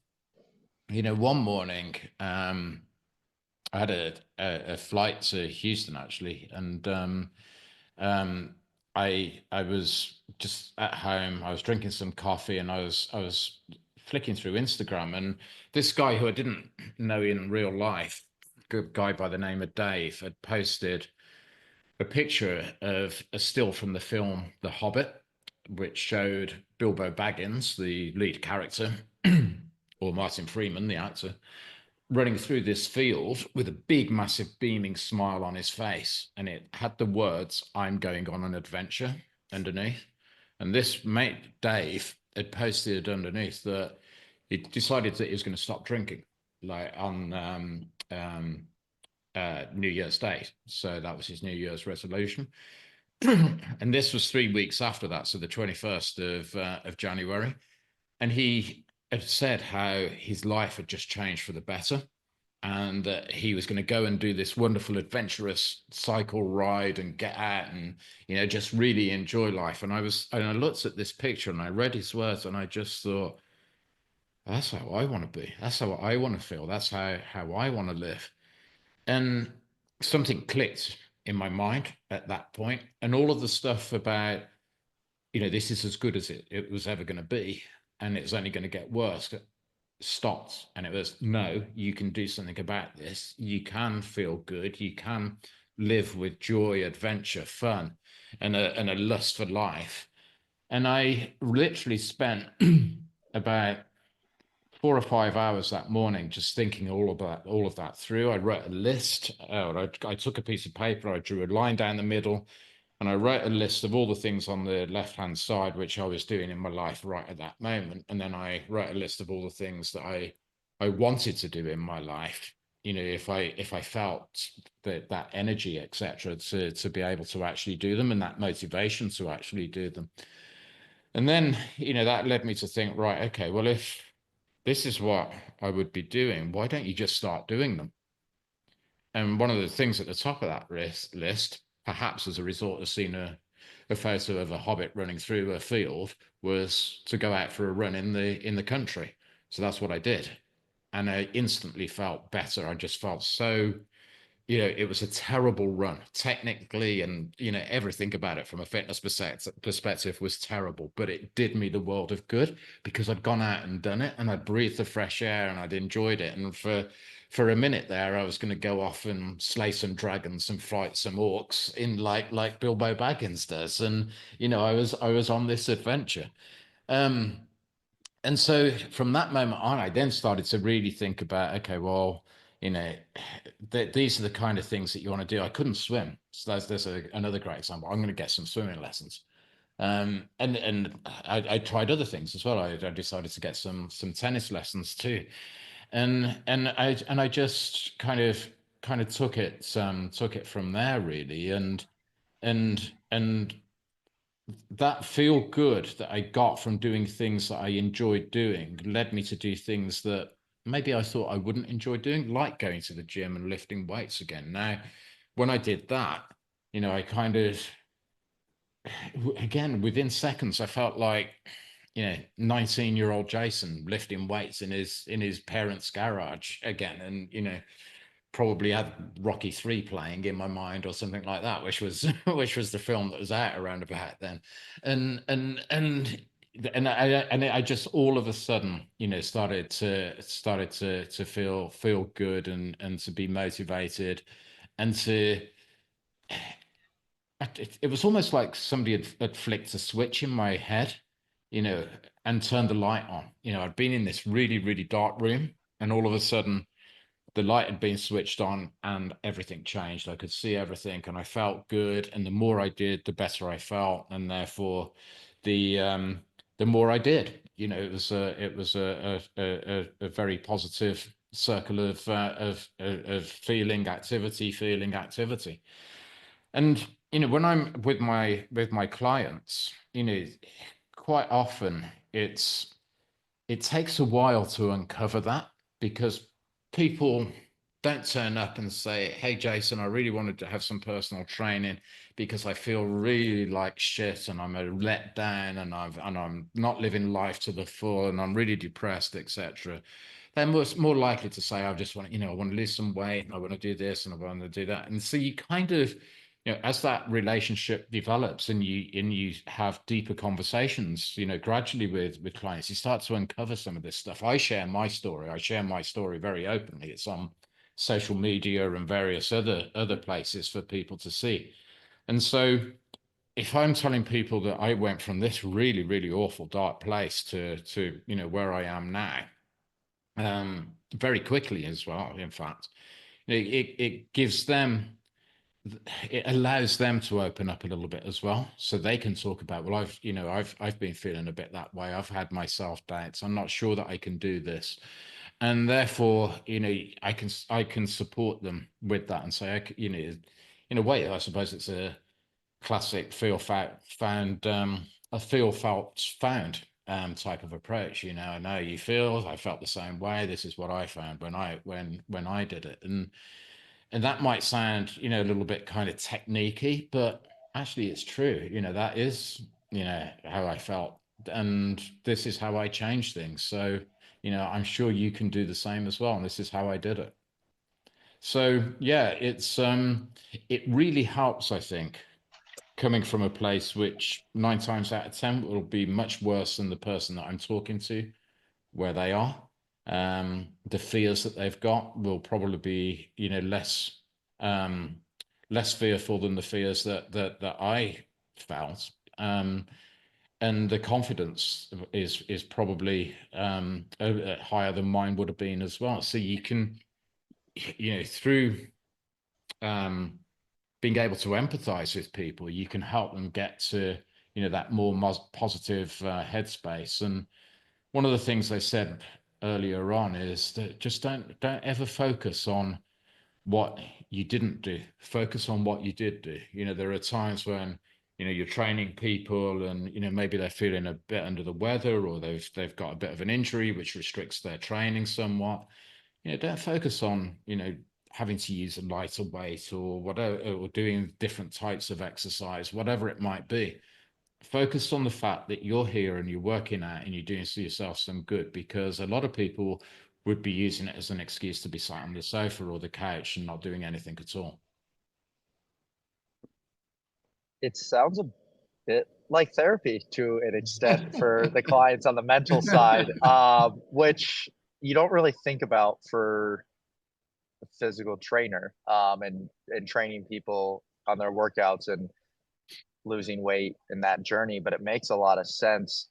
B: one morning, I had a flight to Houston actually, and I was just at home. I was drinking some coffee, and I was flicking through Instagram, and this guy who I didn't know in real life, good guy by the name of Dave, had posted a picture of a still from the film The Hobbit, which showed Bilbo Baggins, the lead character, or Martin Freeman, the actor, running through this field with a big, massive, beaming smile on his face. And it had the words, "I'm going on an adventure," underneath. And this mate, Dave, had posted underneath that he decided that he was going to stop drinking, like on New Year's Day. So that was his New Year's resolution. And this was 3 weeks after that, so the 21st of January. And he had said how his life had just changed for the better, and that he was going to go and do this wonderful adventurous cycle ride and get out and just really enjoy life. And I looked at this picture and I read his words, and I just thought, that's how I want to be, that's how I want to feel, that's how I want to live. And something clicked in my mind at that point, and all of the stuff about this is as good as it was ever going to be, and it's only going to get worse, stopped. And it was, no, you can do something about this. You can feel good. You can live with joy, adventure, fun, and a lust for life. And I literally spent about 4 or 5 hours that morning just thinking all of that through. I wrote a list. I took a piece of paper, I drew a line down the middle, and I wrote a list of all the things on the left-hand side which I was doing in my life right at that moment. And then I wrote a list of all the things that I wanted to do in my life. If I felt that energy, etc., to be able to actually do them, and that motivation to actually do them. And then that led me to think, right, okay, well, if this is what I would be doing, why don't you just start doing them? And one of the things at the top of that list, perhaps as a result of seeing a photo of a hobbit running through a field, was to go out for a run in the country. So that's what I did. And I instantly felt better. I just felt so, it was a terrible run technically, and everything about it from a fitness perspective was terrible, but it did me the world of good because I'd gone out and done it, and I'd breathed the fresh air, and I'd enjoyed it. And for a minute there, I was going to go off and slay some dragons and fight some orcs in like Bilbo Baggins does. And I was on this adventure. And so from that moment on, I then started to really think about, okay, well, these are the kind of things that you want to do. I couldn't swim, so there's another great example. I'm going to get some swimming lessons. And I tried other things as well. I decided to get some tennis lessons too, and I just kind of took it from there, really. And that feel good that I got from doing things that I enjoyed doing led me to do things that maybe I thought I wouldn't enjoy doing, like going to the gym and lifting weights again. Now, when I did that, you know, I kind of, again, within seconds, I felt like, you know, 19-year-old Jason lifting weights in his parents' garage again. And, you know, probably had Rocky 3 playing in my mind or something like that, which was which was the film that was out around about then. And I just all of a sudden, you know, started to feel good and to be motivated and to it was almost like somebody had flicked a switch in my head, you know, and turned the light on. You know, I'd been in this really, really dark room, and all of a sudden the light had been switched on and everything changed. I could see everything and I felt good. And the more I did, the better I felt. And therefore the more I did, you know, it was a very positive circle of feeling activity. And, you know, when I'm with my clients, you know, quite often it takes a while to uncover that because people don't turn up and say, "Hey, Jason, I really wanted to have some personal training because I feel really like shit and I'm a let down and I'm not living life to the full and I'm really depressed, etc." They're more likely to say, "I just want, you know, I want to lose some weight and I want to do this and I want to do that." And so you kind of, you know, as that relationship develops and you have deeper conversations, you know, gradually with clients, you start to uncover some of this stuff. I share my story very openly. It's on social media and various other places for people to see. And so if I'm telling people that I went from this really, really awful dark place to you know where I am now, very quickly as well, in fact, it gives them, it allows them to open up a little bit as well, so they can talk about, well, I've been feeling a bit that way. I've had my self doubts. I'm not sure that I can do this, and therefore, you know, I can support them with that and say, you know, in a way, I suppose it's a classic feel felt found type of approach. You know, I know you feel, I felt the same way. This is what I found when I did it, and that might sound, you know, a little bit kind of techniquey, but actually it's true. You know, that is, you know, how I felt. And this is how I change things. So, you know, I'm sure you can do the same as well. And this is how I did it. So yeah, it really helps, I think, coming from a place which 9 times out of 10 will be much worse than the person that I'm talking to, where they are. The fears that they've got will probably be, you know, less fearful than the fears that I felt. And the confidence is probably higher than mine would have been as well. So you can, you know, through being able to empathize with people, you can help them get to, you know, that more positive headspace. And one of the things they said earlier on is that just don't ever focus on what you didn't do. Focus on what you did do. You know, there are times when, you know, you're training people and, you know, maybe they're feeling a bit under the weather or they've got a bit of an injury which restricts their training somewhat. You know, don't focus on, you know, having to use a lighter weight or whatever, or doing different types of exercise, whatever it might be. Focus on the fact that you're here and you're working out and you're doing yourself some good, because a lot of people would be using it as an excuse to be sat on the sofa or the couch and not doing anything at all.
C: It sounds a bit like therapy to an extent for the clients on the mental side, which you don't really think about for a physical trainer, and training people on their workouts and losing weight in that journey, but it makes a lot of sense.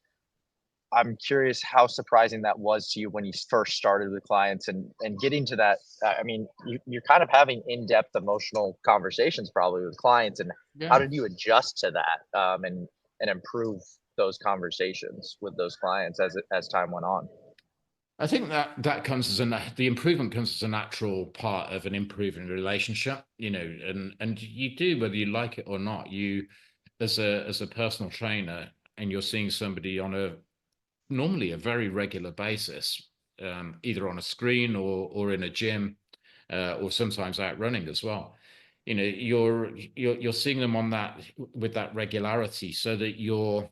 C: I'm curious how surprising that was to you when you first started with clients and getting to that. I mean, you're kind of having in-depth emotional conversations probably with clients, and how
B: Yeah.
C: did you adjust to that, and improve those conversations with those clients as time went on?
B: I think that comes as the improvement comes as a natural part of an improving relationship, you know, and you do, whether you like it or not, you as a personal trainer, and you're seeing somebody on a normally a very regular basis, either on a screen or in a gym, or sometimes out running as well. you're seeing them on that with that regularity, so that you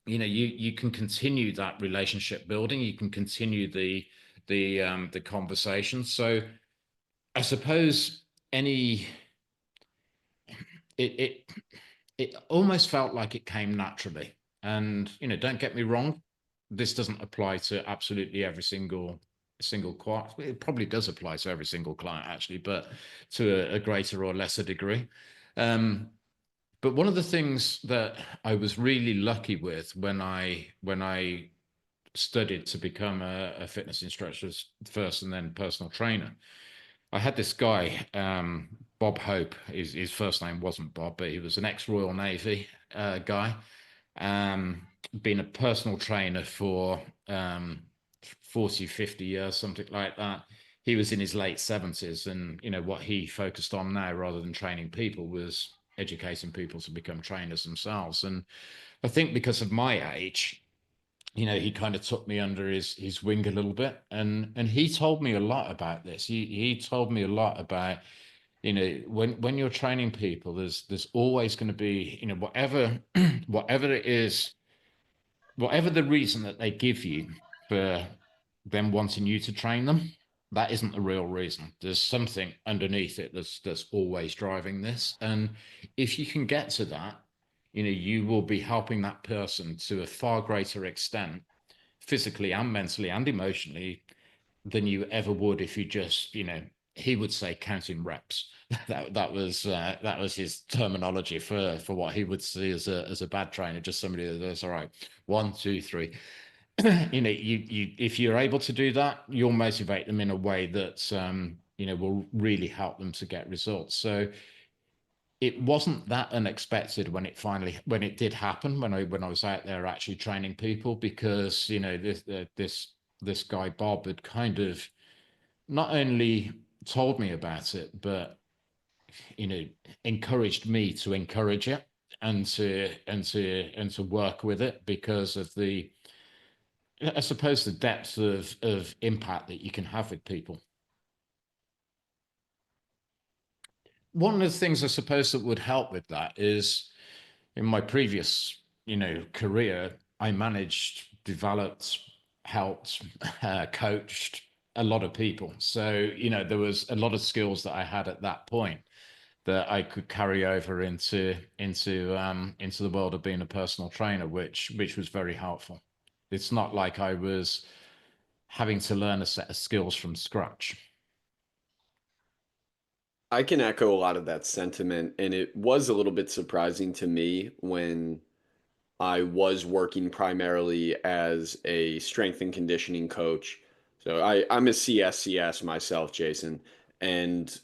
B: can continue that relationship building, you can continue the conversation. So I suppose any it it it almost felt like it came naturally. And don't get me wrong, this doesn't apply to absolutely every single client. It probably does apply to every single client actually, but to a greater or lesser degree. But one of the things that I was really lucky with when I studied to become a fitness instructor first and then personal trainer, I had this guy, Bob Hope. His first name wasn't Bob, but he was an ex-Royal Navy guy. Um, been a personal trainer for 40, 50 years, something like that. He was in his late 70s, and what he focused on now, rather than training people, was educating people to become trainers themselves. And I think because of my age, he kind of took me under his wing a little bit, and he told me a lot about this. He told me a lot about, when you're training people, there's always going to be, whatever whatever it is, whatever the reason that they give you for them wanting you to train them, that isn't the real reason. There's something underneath it that's always driving this. And if you can get to that, you will be helping that person to a far greater extent, physically and mentally and emotionally, than you ever would if you just, he would say counting reps. That was his terminology for what he would see as a bad trainer, just somebody that does, all right, 1, 2, 3. You if you're able to do that, you'll motivate them in a way that will really help them to get results. So it wasn't that unexpected when it did happen, when I was out there actually training people, because this guy Bob had kind of not only told me about it, but encouraged me to encourage it, and to work with it, because of I suppose the depth of impact that you can have with people. One of the things I suppose that would help with that is, in my previous career, I managed, developed, helped, coached a lot of people. So there was a lot of skills that I had at that point that I could carry over into the world of being a personal trainer, which was very helpful. It's not like I was having to learn a set of skills from scratch.
A: I can echo a lot of that sentiment, and it was a little bit surprising to me when I was working primarily as a strength and conditioning coach. So I'm a CSCS myself, Jason, and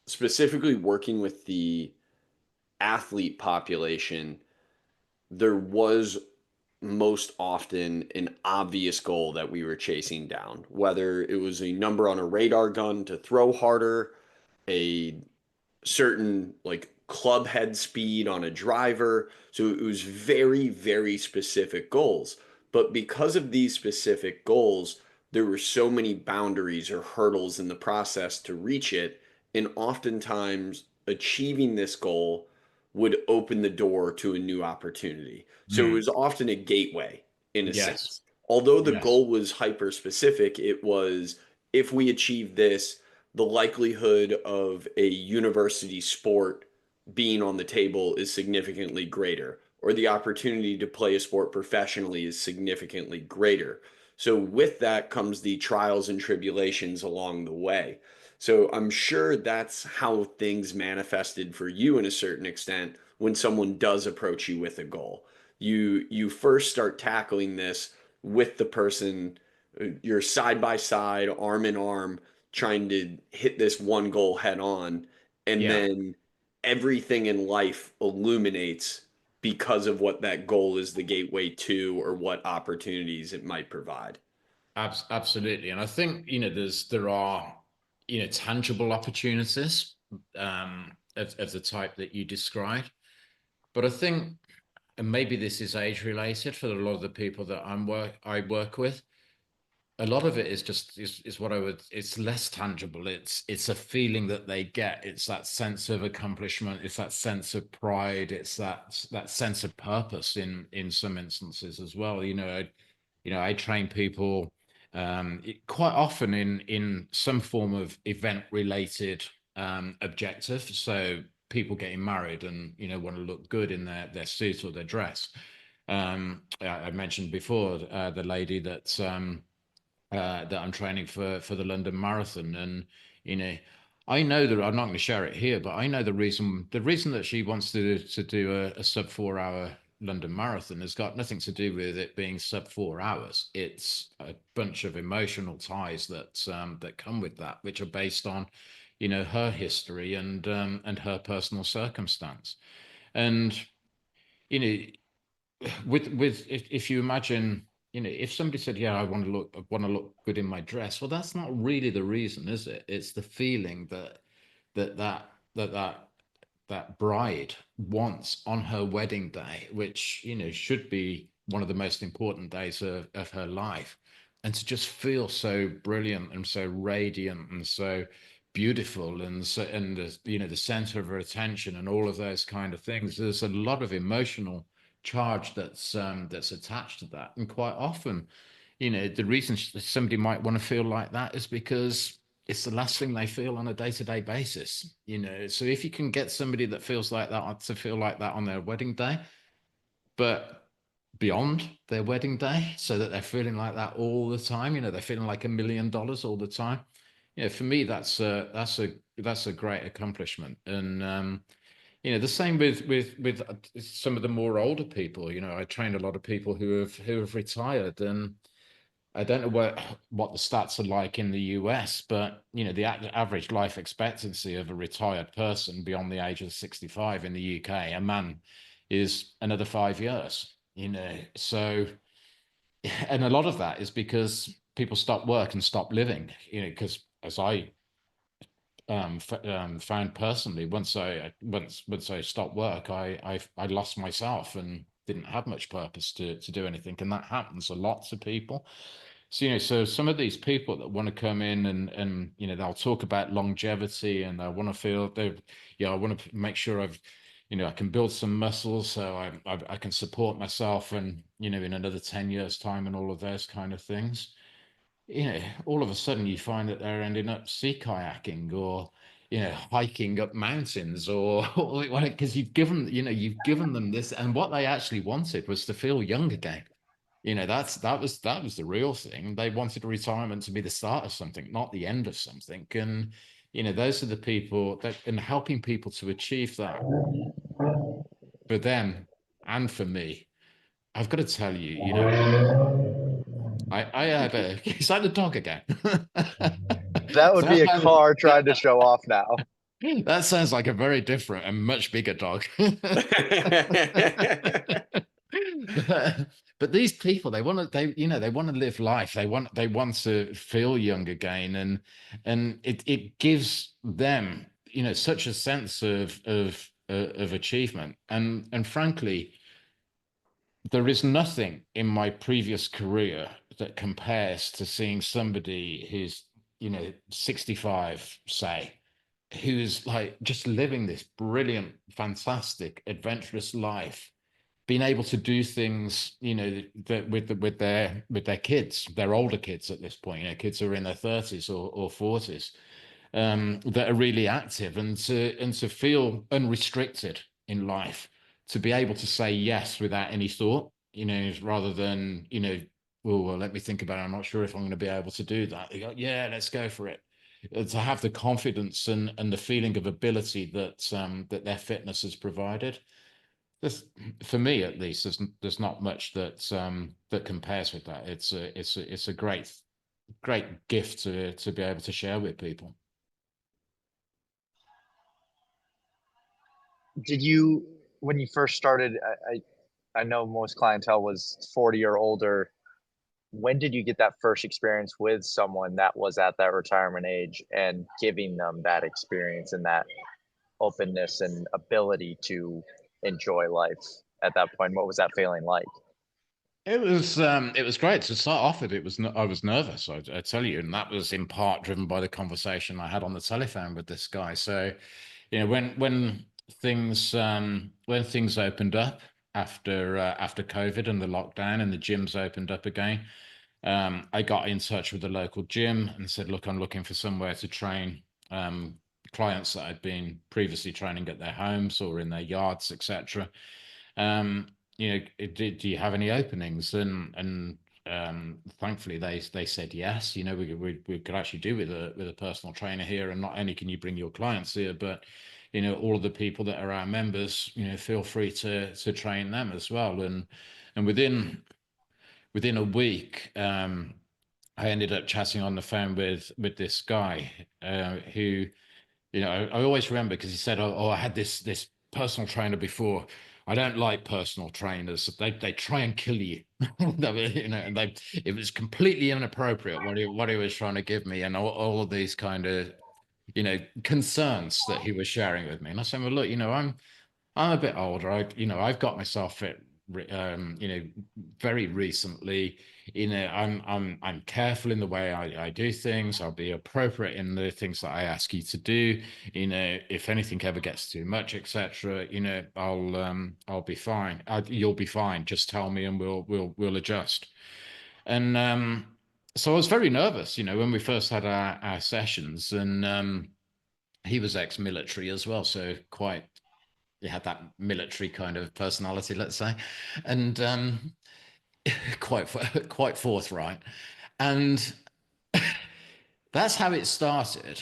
A: specifically working with the athlete population, there was most often an obvious goal that we were chasing down, whether it was a number on a radar gun to throw harder, a certain like club head speed on a driver. So it was very, very specific goals. But because of these specific goals, there were so many boundaries or hurdles in the process to reach it. And oftentimes, achieving this goal would open the door to a new opportunity. So it
B: Mm.
A: was often a gateway in a
B: Yes.
A: sense. Although the
B: Yes.
A: goal was hyper specific, it was, if we achieve this, the likelihood of a university sport being on the table is significantly greater, or the opportunity to play a sport professionally is significantly greater. So, with that comes the trials and tribulations along the way. So, I'm sure that's how things manifested for you in a certain extent when someone does approach you with a goal. You first start tackling this with the person, you're side by side, arm in arm, trying to hit this one goal head on, and
B: Yeah.
A: then everything in life illuminates because of what that goal is the gateway to, or what opportunities it might provide.
B: Absolutely. And I think, there are, tangible opportunities of the type that you described. But I think, and maybe this is age related for a lot of the people that I work with, a lot of it is just is what I would, it's less tangible. It's a feeling that they get. It's that sense of accomplishment. It's that sense of pride. It's that sense of purpose in some instances as well. I train people quite often in some form of event related objective. So people getting married and want to look good in their suit or their dress. I mentioned before the lady that I'm training for the London Marathon, and you know, I know that I'm not going to share it here, but I know the reason that she wants to do a sub 4 hour London Marathon has got nothing to do with it being sub 4 hours. It's a bunch of emotional ties that come with that, which are based on her history and her personal circumstance. And you know with if you imagine, if somebody said, yeah, I want to look good in my dress, well, that's not really the reason, is it? It's the feeling that that that that that bride wants on her wedding day, which should be one of the most important days of her life. And to just feel so brilliant and so radiant and so beautiful, and so, and the center of her attention and all of those kind of things, there's a lot of emotional charge that's attached to that. And quite often, the reason somebody might want to feel like that is because it's the last thing they feel on a day-to-day basis. So if you can get somebody that feels like that to feel like that on their wedding day, but beyond their wedding day, so that they're feeling like that all the time, they're feeling like $1 million all the time. For me, that's a great accomplishment. And the same with some of the more older people. I trained a lot of people who have retired, and I don't know what the stats are like in the US, but the average life expectancy of a retired person beyond the age of 65 in the UK, a man, is another 5 years. So, and a lot of that is because people stop work and stop living. Because as I found personally, once I stopped work, I lost myself and didn't have much purpose to do anything, and that happens a lot to people. So, so some of these people that want to come in and they'll talk about longevity, and I want to feel I want to make sure I can build some muscles so I can support myself, and in another 10 years time, and all of those kind of things. All of a sudden you find that they're ending up sea kayaking, or hiking up mountains, or because you've given them this, and what they actually wanted was to feel young again. That was the real thing. They wanted retirement to be the start of something, not the end of something. And those are the people that, and helping people to achieve that for them and for me. I've got to tell you, I had a is that the dog again?
C: That would be a
B: That,
C: car trying to show off now.
B: that sounds like a very different and much bigger dog. But these people, they want to live life. They want to feel young again, and it gives them such a sense of achievement. And frankly, there is nothing in my previous career that compares to seeing somebody who's 65, say, who's like just living this brilliant, fantastic, adventurous life, being able to do things, that with their kids, their older kids at this point, kids who are in their 30s or 40s, that are really active, and to feel unrestricted in life, to be able to say yes without any thought, rather than, well, let me think about it. I'm not sure if I'm going to be able to do that. They go, yeah, let's go for it. To have the confidence and the feeling of ability that their fitness has provided. This, for me at least, there's not much that compares with that. It's a great gift to be able to share with people.
C: Did you, when you first started, I know most clientele was 40 or older. When did you get that first experience with someone that was at that retirement age and giving them that experience and that openness and ability to enjoy life at that point? What was that feeling like?
B: It was great to start off with. I was nervous, I tell you, and that was in part driven by the conversation I had on the telephone with this guy. So, when things opened up after COVID and the lockdown and the gyms opened up again, I got in touch with the local gym and said, "Look, I'm looking for somewhere to train clients that I'd been previously training at their homes or in their yards, etc. Um, do you have any openings?" And thankfully they said yes. We could actually do with a personal trainer here, and not only can you bring your clients here, but all of the people that are our members, feel free to train them as well. And within a week, I ended up chatting on the phone with this guy who, I always remember because he said, "Oh, I had this personal trainer before. I don't like personal trainers. They try and kill you." And it was completely inappropriate what he was trying to give me, and all of these kind of concerns that he was sharing with me. And I said, "Well, look, I'm a bit older. I've got myself fit, very recently. I'm careful in the way I do things. I'll be appropriate in the things that I ask you to do. If anything ever gets too much, etc., I'll be fine. You'll be fine. Just tell me, and we'll adjust." And so I was very nervous, when we first had our sessions, and he was ex-military as well, so he had that military kind of personality, let's say, and quite quite forthright. And that's how it started.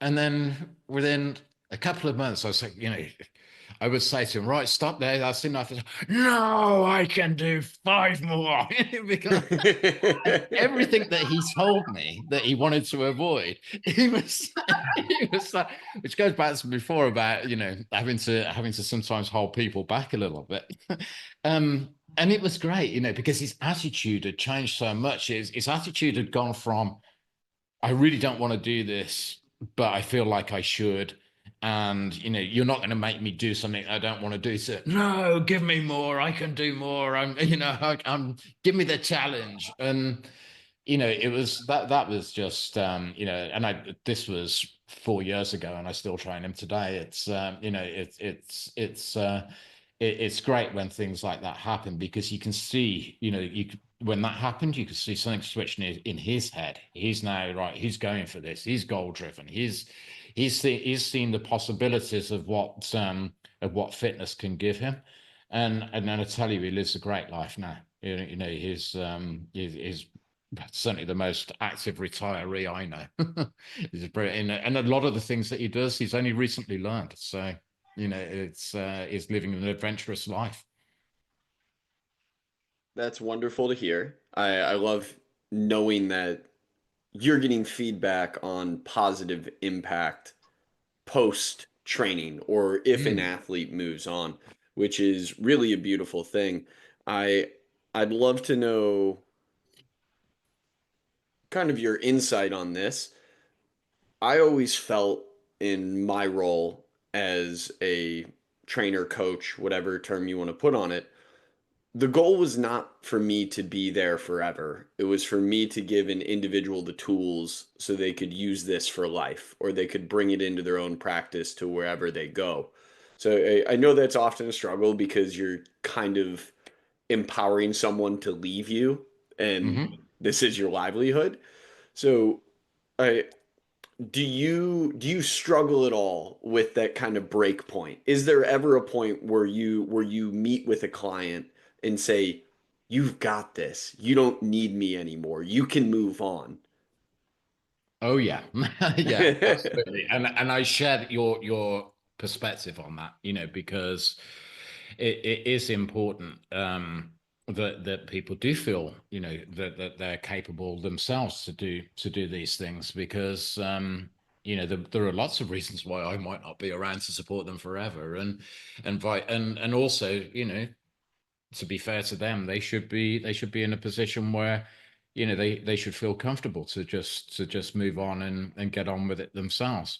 B: And then within a couple of months, I was like, I would say to him, "Right, stop there. That's enough." "No, I can do 5 more." Because everything that he told me that he wanted to avoid, he was like, which goes back to before about having to sometimes hold people back a little bit. And it was great, because his attitude had changed so much. His attitude had gone from, "I really don't want to do this, but I feel like I should. And, you're not going to make me do something I don't want to do. So, no, give me more. I can do more. Give me the challenge." And, it was that was just, and this was 4 years ago, and I still train him today. It's great when things like that happen, because you can see, when that happened, you could see something switching in his head. He's now right. He's going for this. He's goal driven. He's seen the possibilities of what fitness can give him, and then I tell you, he lives a great life now. He's certainly the most active retiree I know. He's brilliant, and a lot of the things that he does, he's only recently learned. So it's living an adventurous life.
A: That's wonderful to hear. I love knowing that you're getting feedback on positive impact post training or if an
B: Mm.
A: athlete moves on, which is really a beautiful thing. I I'd love to know kind of your insight on this. I always felt in my role as a trainer, coach, whatever term you want to put on it, the goal was not for me to be there forever. It was for me to give an individual the tools so they could use this for life or they could bring it into their own practice to wherever they go. So I know that's often a struggle because you're kind of empowering someone to leave you and
B: Hmm.
A: this is your livelihood. So I do you struggle at all with that kind of break point? Is there ever a point where you meet with a client and say, "You've got this. You don't need me anymore. You can move on."
B: Oh yeah, yeah, absolutely. And I shared your perspective on that, because it is important, that people do feel, that they're capable themselves to do these things, because there are lots of reasons why I might not be around to support them forever, and also, to be fair to them, they should be in a position where, they should feel comfortable to just move on and get on with it themselves.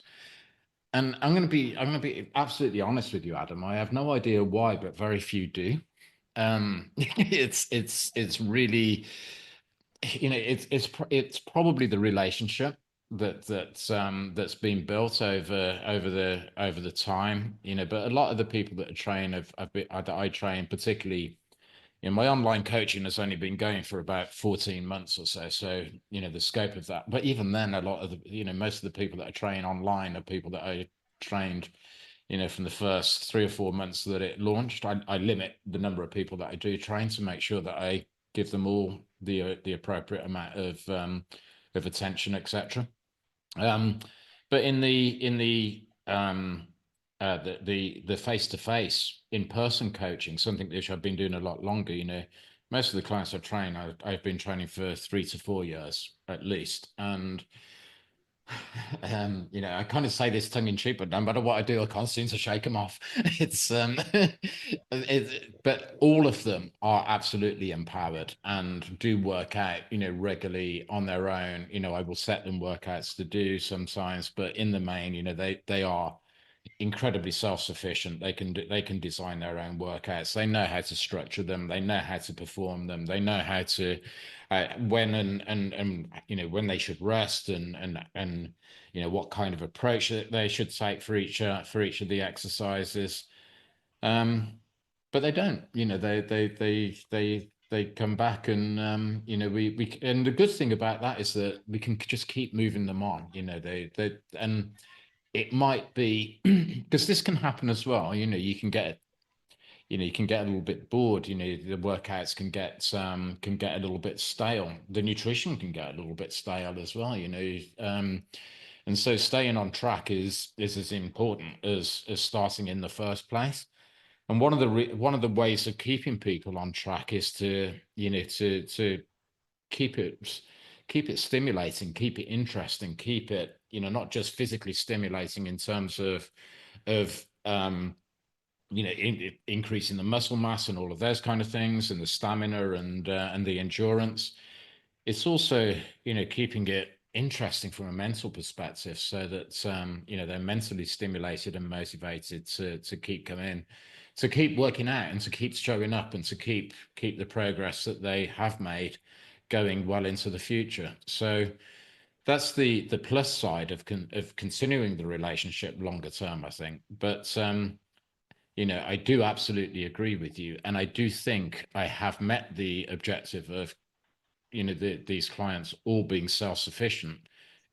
B: And I'm going to be absolutely honest with you, Adam. I have no idea why, but very few do. It's really, it's probably the relationship that's been built over the time, but a lot of the people that that I train, particularly, my online coaching has only been going for about 14 months or so. So, the scope of that. But even then, a lot of most of the people that I train online are people that I trained, from the first 3 or 4 months that it launched. I limit the number of people that I do train to make sure that I give them all the appropriate amount of attention, etc. Um, but the face-to-face in-person coaching, something which I've been doing a lot longer, most of the clients I train, I've been training for 3 to 4 years at least. And I kind of say this tongue in cheek, but no matter what I do, I can't seem to shake them off. But all of them are absolutely empowered and do work out, regularly on their own. I will set them workouts to do sometimes, but in the main, they are incredibly self-sufficient. They can design their own workouts. They know how to structure them. They know how to perform them. They know how to when and when they should rest and what kind of approach that they should take for each of the exercises. But they don't. They come back and we and the good thing about that is that we can just keep moving them on. They and it might be because this can happen as well. You can get a little bit bored. The workouts can get a little bit stale. The nutrition can get a little bit stale as well. And so staying on track is as important as starting in the first place. And one of the ways of keeping people on track is to to keep it stimulating, keep it interesting, keep it not just physically stimulating in terms of increasing the muscle mass and all of those kind of things, and the stamina and the endurance. It's also keeping it interesting from a mental perspective, so that they're mentally stimulated and motivated to keep coming, to keep working out, and to keep showing up, and to keep the progress that they have made going well into the future. So that's the plus side of continuing the relationship longer term, I think. But I do absolutely agree with you, and I do think I have met the objective of these clients all being self-sufficient.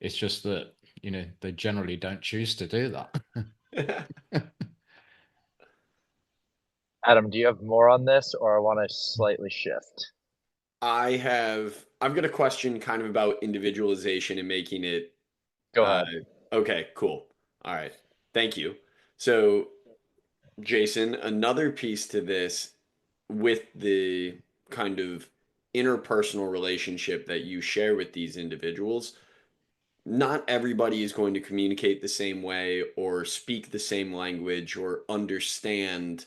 B: It's just that they generally don't choose to do that.
C: Adam, do you have more on this, or I want to slightly shift?
A: I've got a question kind of about individualization and making it
C: Go ahead.
A: okay, cool. All right. Thank you. So, Jason, another piece to this with the kind of interpersonal relationship that you share with these individuals, not everybody is going to communicate the same way or speak the same language or understand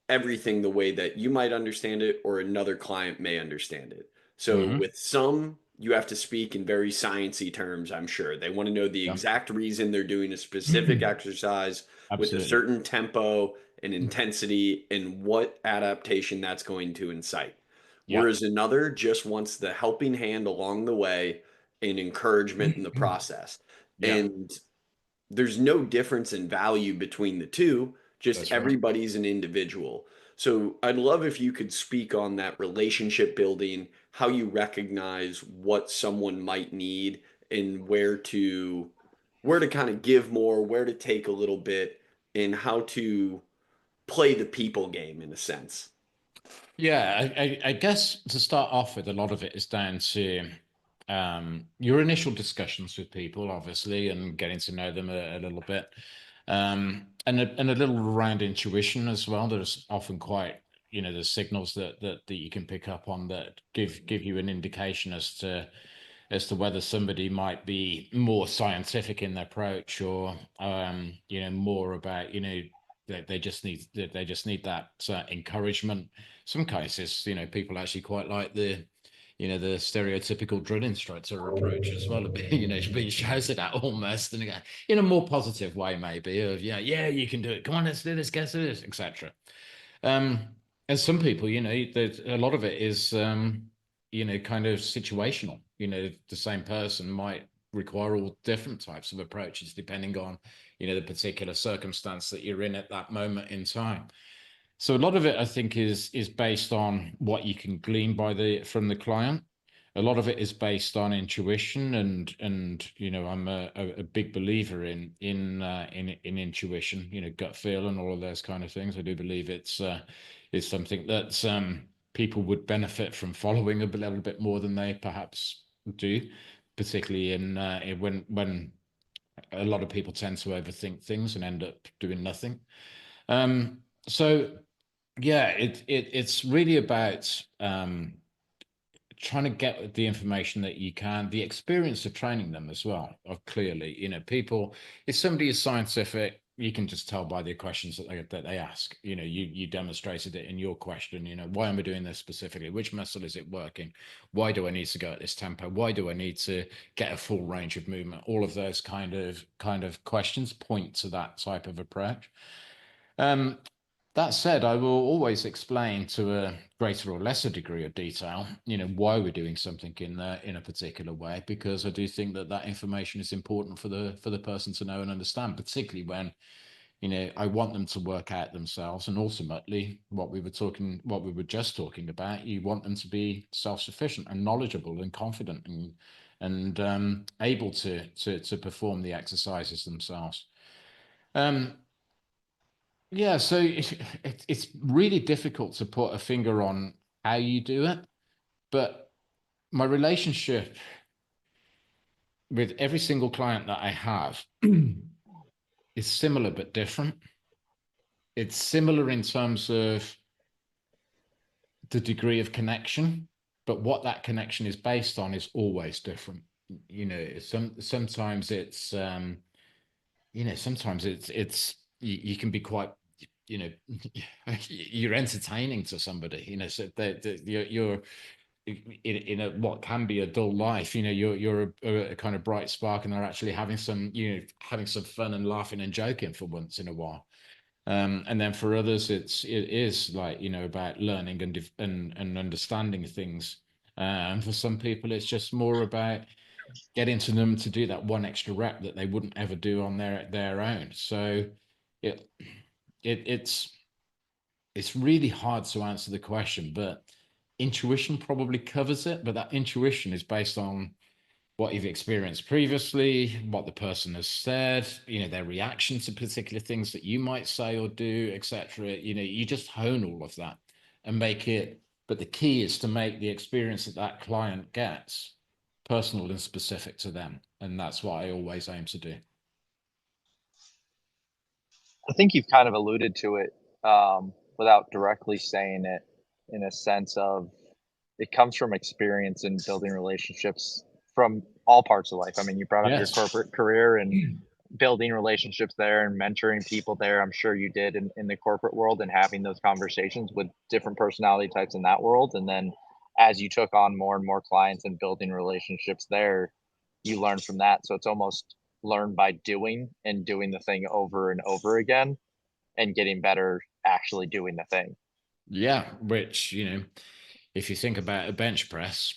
A: everything the way that you might understand it or another client may understand it. So
B: Hmm.
A: with some, you have to speak in very sciencey terms, I'm sure. They want to know the
B: Yeah.
A: exact reason they're doing a specific exercise with a
B: Absolutely.
A: certain tempo and intensity and what adaptation that's going to incite.
B: Yeah.
A: Whereas another just wants the helping hand along the way and encouragement in the process.
B: Yeah.
A: And there's no difference in value between the two, just
B: That's right.
A: everybody's an individual. So I'd love if you could speak on that relationship building, how you recognize what someone might need and where to kind of give more, where to take a little bit, and how to play the people game in a sense.
B: Yeah, I guess to start off with, a lot of it is down to your initial discussions with people, obviously, and getting to know them a little bit, and a little around intuition as well. There's often quite, there's signals that you can pick up on that give you an indication as to whether somebody might be more scientific in their approach, or more about they just need that encouragement. Some cases, people actually quite like the stereotypical drill instructor approach as well, being shouted at almost, and again, in a more positive way, maybe, of yeah, you can do it, come on, let's do this, get to this, etc. And some people, there's a lot of it is, kind of situational. The same person might require all different types of approaches depending on, the particular circumstance that you're in at that moment in time. So a lot of it, I think, is based on what you can glean from the client. A lot of it is based on intuition, and I'm a big believer in intuition, gut feel, and all of those kind of things. I do believe it's something that people would benefit from following a little bit more than they perhaps do, particularly when a lot of people tend to overthink things and end up doing nothing. So yeah, it's really about trying to get the information that you can, the experience of training them as well. Clearly, people, if somebody is scientific, you can just tell by the questions that they ask. You demonstrated it in your question. Why am I doing this specifically? Which muscle is it working? Why do I need to go at this tempo? Why do I need to get a full range of movement? All of those kind of questions point to that type of approach. That said, I will always explain to a greater or lesser degree of detail, why we're doing something in a particular way, because I do think that information is important for the person to know and understand, particularly when, I want them to work out themselves, and ultimately, what we were just talking about, you want them to be self-sufficient and knowledgeable and confident and able to perform the exercises themselves. Yeah, so it's really difficult to put a finger on how you do it, but my relationship with every single client that I have is similar but different. It's similar in terms of the degree of connection, but what that connection is based on is always different. Sometimes it's you can be quite, you know you're entertaining to somebody, so that you're in a what can be a dull life, you're a kind of bright spark, and they're actually having some fun and laughing and joking for once in a while. And then for others, it is like, about learning and understanding things. And for some people, it's just more about getting to them to do that one extra rep that they wouldn't ever do on their own. So it it's really hard to answer the question, but intuition probably covers it. But that intuition is based on what you've experienced previously, what the person has said, their reaction to particular things that you might say or do, etc. You just hone all of that and make it. But the key is to make the experience that client gets personal and specific to them. And that's what I always aim to do.
C: I think you've kind of alluded to it without directly saying it, in a sense of it comes from experience in building relationships from all parts of life. I mean, you brought up your
B: Yes.
C: corporate career and building relationships there and mentoring people there. I'm sure you did in the corporate world, and having those conversations with different personality types in that world. And then as you took on more and more clients and building relationships there, you learn from that. So it's almost learn by doing, and doing the thing over and over again, and getting better actually doing the thing.
B: Yeah, which, if you think about a bench press,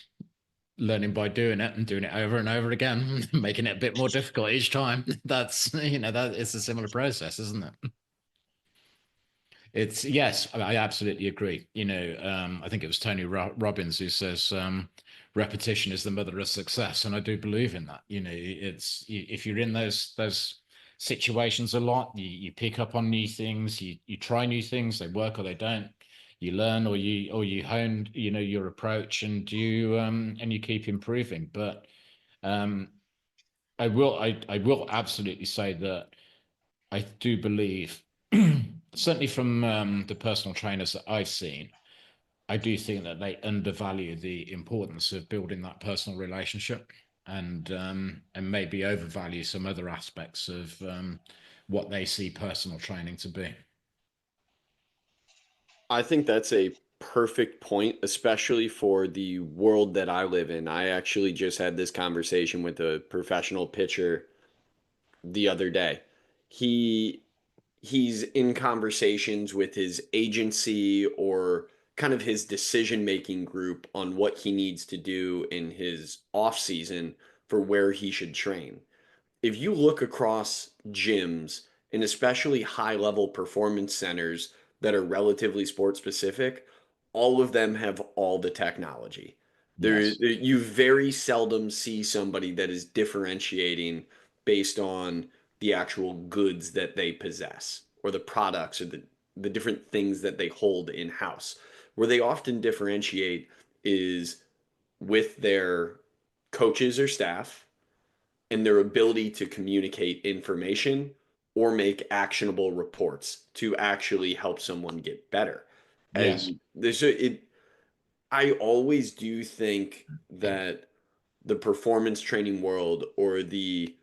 B: learning by doing it and doing it over and over again, making it a bit more difficult each time. That's, that it's a similar process, isn't it? It's yes, I absolutely agree. I think it was Tony Robbins who says repetition is the mother of success, and I do believe in that. It's if you're in those situations a lot, you pick up on new things, you try new things, they work or they don't. You learn or you hone, your approach, and you keep improving. But I will absolutely say that I do believe, certainly from the personal trainers that I've seen, I do think that they undervalue the importance of building that personal relationship, and maybe overvalue some other aspects of what they see personal training to be.
A: I think that's a perfect point, especially for the world that I live in. I actually just had this conversation with a professional pitcher the other day. He he's in conversations with his agency or kind of his decision making group on what he needs to do in his off season for where he should train. If you look across gyms and especially high level performance centers that are relatively sport specific, all of them have all the technology.
B: Yes.
A: You very seldom see somebody that is differentiating based on the actual goods that they possess or the products or the different things that they hold in house. Where they often differentiate is with their coaches or staff and their ability to communicate information or make actionable reports to actually help someone get better.
B: Yes.
A: And I always do think that the performance training world or the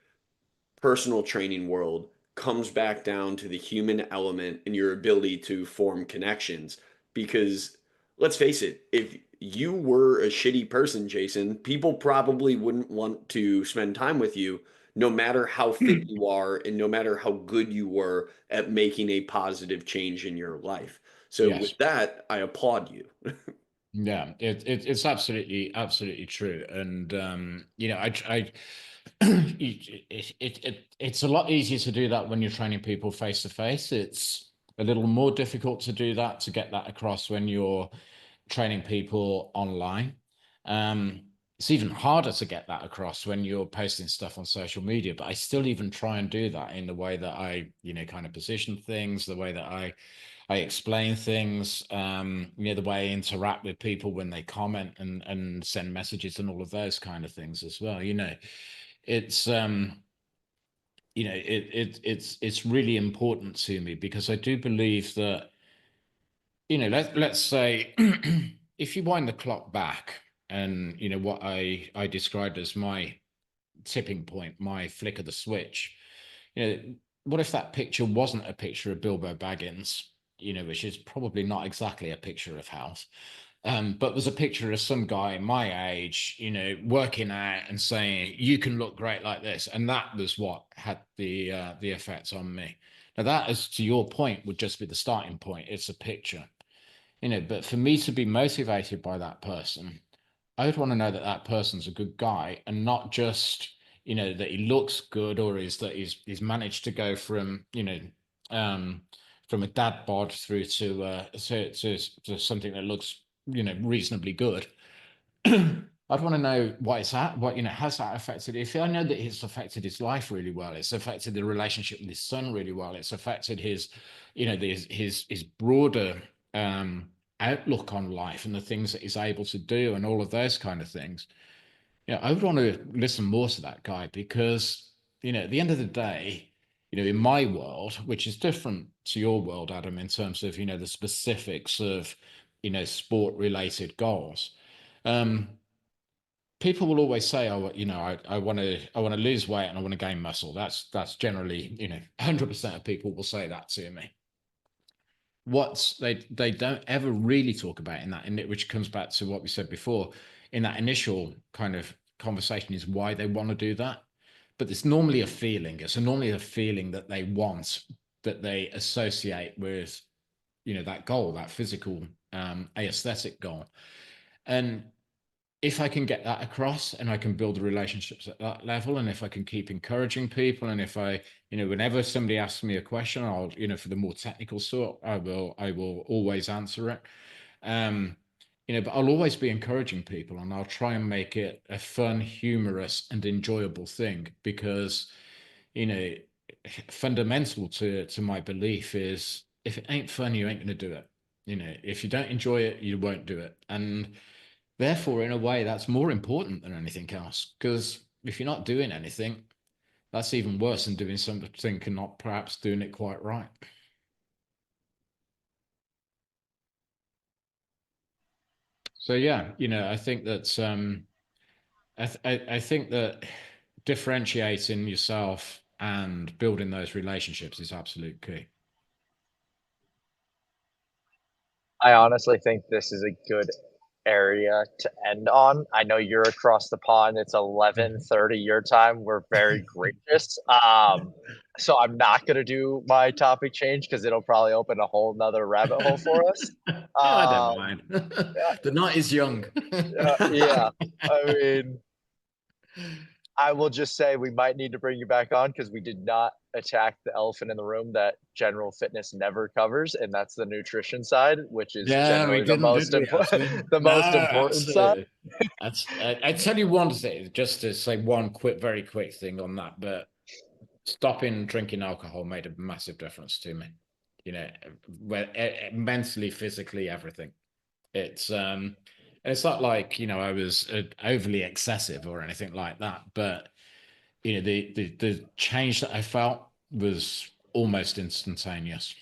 A: personal training world comes back down to the human element and your ability to form connections. Because let's face it, if you were a shitty person, Jason, people probably wouldn't want to spend time with you, no matter how fit you are and no matter how good you were at making a positive change in your life. So,
B: Yes.
A: with that, I applaud you.
B: Yeah, it's absolutely true, and it's a lot easier to do that when you're training people face to face. It's a little more difficult to do that, to get that across when you're training people online. It's even harder to get that across when you're posting stuff on social media, but I still even try and do that in the way that I, kind of position things, the way that I explain things, the way I interact with people when they comment and send messages and all of those kind of things as well. It's it's really important to me because I do believe that, let's say if you wind the clock back and what I described as my tipping point, my flick of the switch, you know, what if that picture wasn't a picture of Bilbo Baggins, which is probably not exactly a picture of health, but was a picture of some guy my age, working out and saying, "You can look great like this," and that was what had the effect on me. Now, that, as to your point, would just be the starting point. It's a picture, but for me to be motivated by that person, I would want to know that that person's a good guy and not just, that he looks good, or is that he's managed to go from, um, from a dad bod through to something that looks, reasonably good. I'd want to know what it's at, what, has that affected? If I know that it's affected his life really well, it's affected the relationship with his son really well, it's affected his, his broader outlook on life and the things that he's able to do and all of those kind of things. I would want to listen more to that guy because, at the end of the day, in my world, which is different to your world, Adam, in terms of, the specifics of, sport related goals. People will always say, "Oh, I want to lose weight and I want to gain muscle." That's generally, 100% of people will say that to me. What they don't ever really talk about in that, which comes back to what we said before, in that initial kind of conversation, is why they want to do that. But it's normally a feeling. It's normally a feeling that they want, that they associate with, that goal, that physical, aesthetic goal. And if I can get that across and I can build the relationships at that level, and if I can keep encouraging people, and if I, whenever somebody asks me a question, I'll, for the more technical sort, I will always answer it. But I'll always be encouraging people, and I'll try and make it a fun, humorous, and enjoyable thing because, you know, fundamental to my belief is, if it ain't fun, you ain't going to do it. If you don't enjoy it, you won't do it. And therefore, in a way, that's more important than anything else. Because if you're not doing anything, that's even worse than doing something and not perhaps doing it quite right. So yeah, I think that I think that differentiating yourself and building those relationships is absolute key.
C: I honestly think this is a good area to end on. I know you're across the pond. It's 11:30 your time. We're very gracious. So I'm not gonna do my topic change because it'll probably open a whole nother rabbit hole for us.
B: Yeah, I don't
C: Um,
B: mind.
C: yeah,
B: The night is young.
C: yeah. I mean, I will just say we might need to bring you back on because we did not attack the elephant in the room that general fitness never covers, and that's the nutrition side, which is
B: Yeah, we
C: generally the
B: didn't,
C: most
B: did we?
C: important, the
B: No,
C: most important side.
B: absolutely. I tell you one thing, just to say one very quick thing on that, but stopping drinking alcohol made a massive difference to me. You know, mentally, physically, everything. It's not like, you know, I was overly excessive or anything like that, but you know, the change that I felt was almost instantaneous.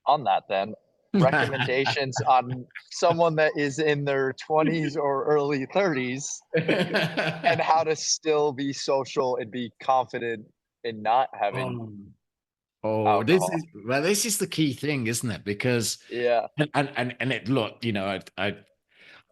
C: On that, then, recommendations on someone that is in their 20s or early 30s and how to still be social and be confident in not having
B: Oh, oh,
C: alcohol.
B: this is the key thing, isn't it? Because
C: Yeah.
B: and it look, you know,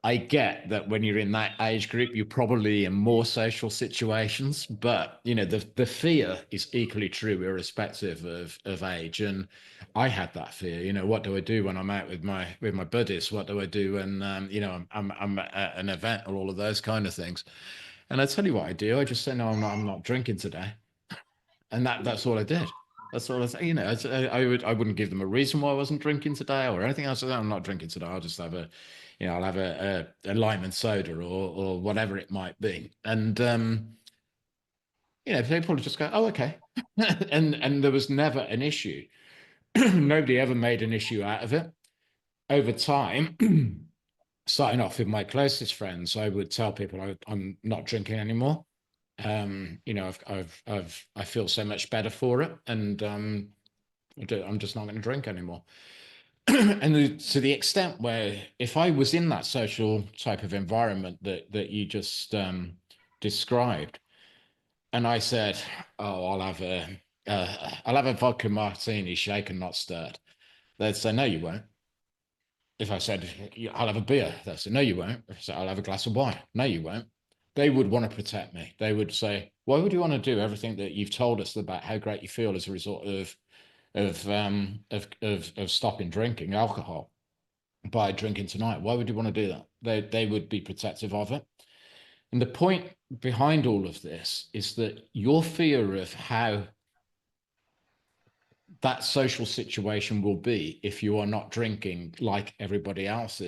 B: I get that when you're in that age group, you're probably in more social situations, but you know, the fear is equally true irrespective of age. And I had that fear. You know, what do I do when I'm out with my buddies? What do I do when you know, I'm at an event or all of those kind of things? And I tell you what I do. I just say, no, I'm not drinking today, and that's all I did. That's all I say. You know, I wouldn't give them a reason why I wasn't drinking today or anything else. I'm not drinking today. I'll just have a, you know, I'll have a lime and soda or whatever it might be. And you know, people just go, oh, okay, and there was never an issue. Nobody ever made an issue out of it. Over time, starting off with my closest friends, I would tell people I'm not drinking anymore. You know, I feel so much better for it, and I'm just not going to drink anymore. And to the extent where if I was in that social type of environment that you just described, and I said, "Oh, I'll have a vodka martini, shaken not stirred," they'd say, "No, you won't." If I said, "I'll have a beer," they'd say, "No, you won't." If I said, "I'll have a glass of wine," "No, you won't." They would want to protect me. They would say, "Why would you want to do everything that you've told us about how great you feel as a result of stopping drinking alcohol by drinking tonight? Why would you want to do that?" They would be protective of it. And the point behind all of this is that your fear of how that social situation will be if you are not drinking like everybody else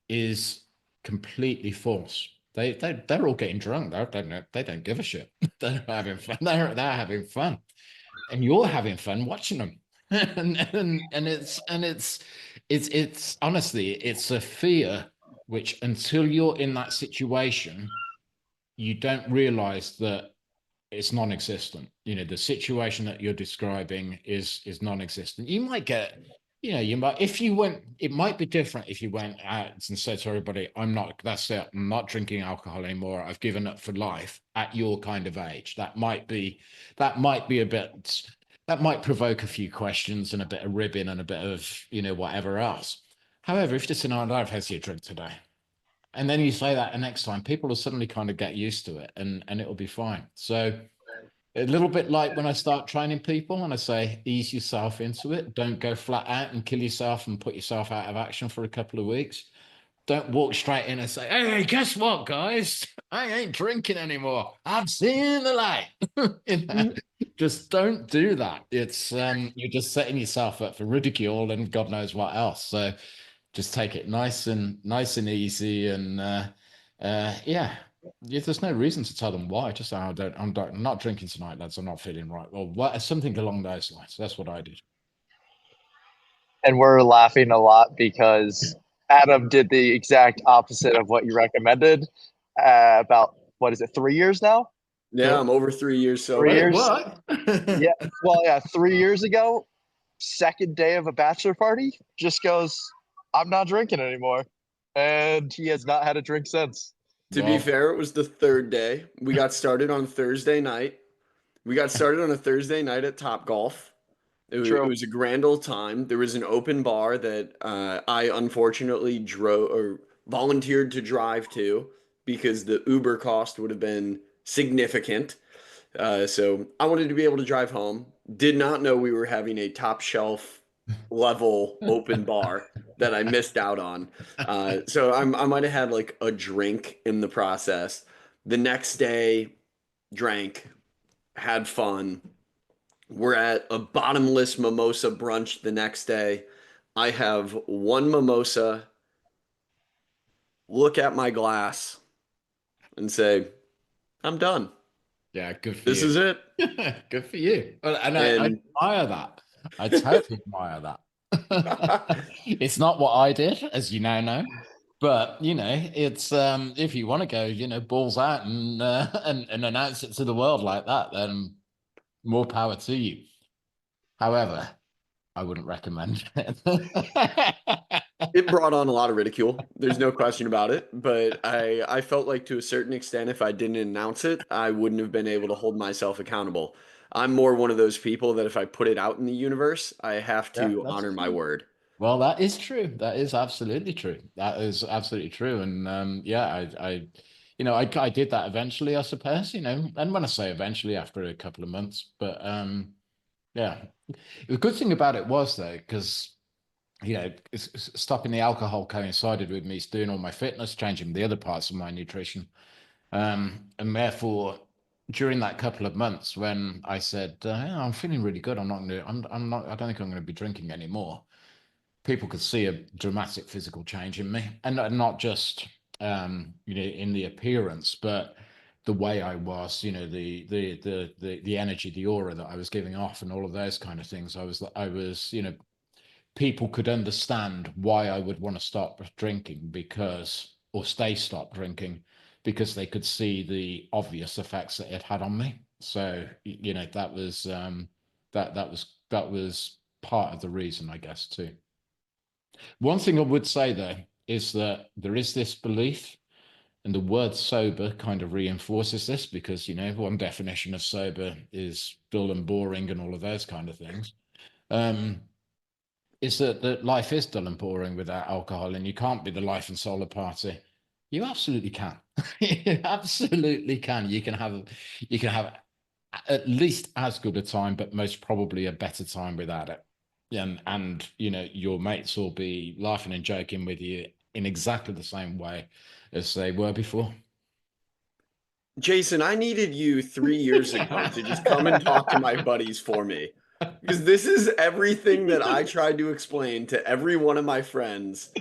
B: is completely false. They're all getting drunk. They don't give a shit. They're having fun. They're having fun, and you're having fun watching them. And it's honestly, it's a fear which, until you're in that situation, you don't realize that it's non-existent. You know, the situation that you're describing is non-existent. You might get, you know, you might, if you went, it might be different if you went out and said to everybody, I'm not, that's it, I'm not drinking alcohol anymore, I've given up for life at your kind of age. That might be a bit, that might provoke a few questions and a bit of ribbing and a bit of, you know, whatever else. However, if you're just saying, oh, I've had a drink today, and then you say that the next time, people will suddenly kind of get used to it, and it'll be fine. So a little bit like when I start training people and I say, ease yourself into it. Don't go flat out and kill yourself and put yourself out of action for a couple of weeks. Don't walk straight in and say, hey, guess what, guys? I ain't drinking anymore. I've seen the light. You know, just don't do that. It's you're just setting yourself up for ridicule and God knows what else. So just take it nice and easy, and yeah, there's no reason to tell them why. Just say, I'm not drinking tonight, lads. I'm not feeling right. Well, what, something along those lines. That's what I did.
C: And we're laughing a lot because Adam did the exact opposite of what you recommended. About what is it, 3 years now?
A: Yeah, I'm over 3 years
C: 3
A: sober.
C: years.
B: What?
C: Yeah. Well, yeah, 3 years ago, second day of a bachelor party, just goes, I'm not drinking anymore. And he has not had a drink since.
A: To be fair, it was the third day. We got started on Thursday night. We got started on a Thursday night at Top Golf.
C: True.
A: It was a grand old time. There was an open bar that I unfortunately drove or volunteered to drive to because the Uber cost would have been significant. So I wanted to be able to drive home. Did not know we were having a top shelf level open bar that I missed out on. So I might have had like a drink in the process. The next day, drank, had fun. We're at a bottomless mimosa brunch the next day. I have one mimosa, look at my glass, and say, I'm done.
B: Yeah, good for
A: This
B: you.
A: is it.
B: Good for you. Well, and I
A: And
B: admire that. I totally admire that. It's not what I did, as you now know. But it's if you want to go, balls out and announce it to the world like that, then more power to you. However, I wouldn't recommend it.
A: it brought on a lot of ridicule. There's no question about it. But I felt like to a certain extent, if I didn't announce it, I wouldn't have been able to hold myself accountable. I'm more one of those people that if I put it out in the universe, I have
B: Yeah,
A: to
B: that's
A: honor my
B: true.
A: word.
B: Well, that is true. That is absolutely true. That is absolutely true. And yeah, I did that eventually, I suppose. And when I say eventually, after a couple of months, but yeah, the good thing about it was though, because stopping the alcohol coincided with me doing all my fitness, changing the other parts of my nutrition, and therefore. During that couple of months, when I said, yeah, "I'm feeling really good. I'm not going to. I'm not. I don't think I'm going to be drinking anymore." People could see a dramatic physical change in me, and not just in the appearance, but the way I was, the energy, the aura that I was giving off, and all of those kind of things. I was, people could understand why I would want to stop drinking or stop drinking because they could see the obvious effects that it had on me. So, that was part of the reason, I guess, too. One thing I would say though is that there is this belief, and the word sober kind of reinforces this because one definition of sober is dull and boring and all of those kind of things. Um, is that life is dull and boring without alcohol, and you can't be the life and soul of party. You absolutely can. You absolutely can. You can have at least as good a time, but most probably a better time without it. And your mates will be laughing and joking with you in exactly the same way as they were before.
A: Jason, I needed you 3 years ago to just come and talk to my buddies for me. Because this is everything that I tried to explain to every one of my friends,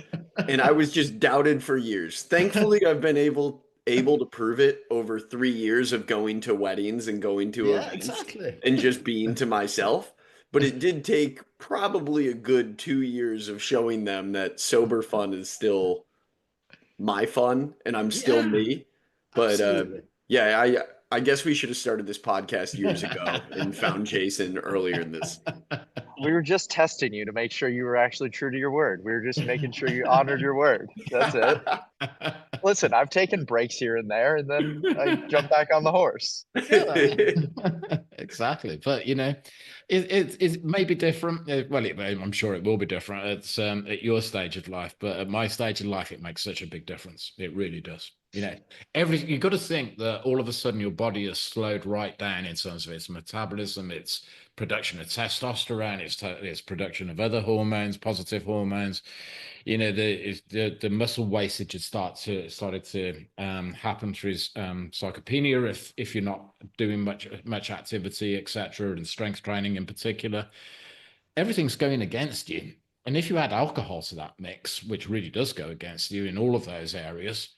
A: and I was just doubted for years. Thankfully, I've been able to prove it over 3 years of going to weddings and going to
B: Yeah,
A: events
B: exactly.
A: and just being to myself. But it did take probably a good 2 years of showing them that sober fun is still my fun and I'm still
B: Yeah,
A: me. But
B: absolutely.
A: yeah, I guess we should have started this podcast years ago and found Jason earlier in this.
C: We were just testing you to make sure you were actually true to your word. We were just making sure you honored your word. That's it. Listen, I've taken breaks here and there, and then I jump back on the horse.
B: Yeah, exactly. But it may be different. Well, I'm sure it will be different at your stage of life, but at my stage of life, it makes such a big difference. It really does. You've got to think that all of a sudden your body has slowed right down in terms of its metabolism, its production of testosterone, its production of other hormones, positive hormones. The muscle wastage had started to happen through sarcopenia if you're not doing much activity, etc., and strength training in particular. Everything's going against you. And if you add alcohol to that mix, which really does go against you in all of those areas,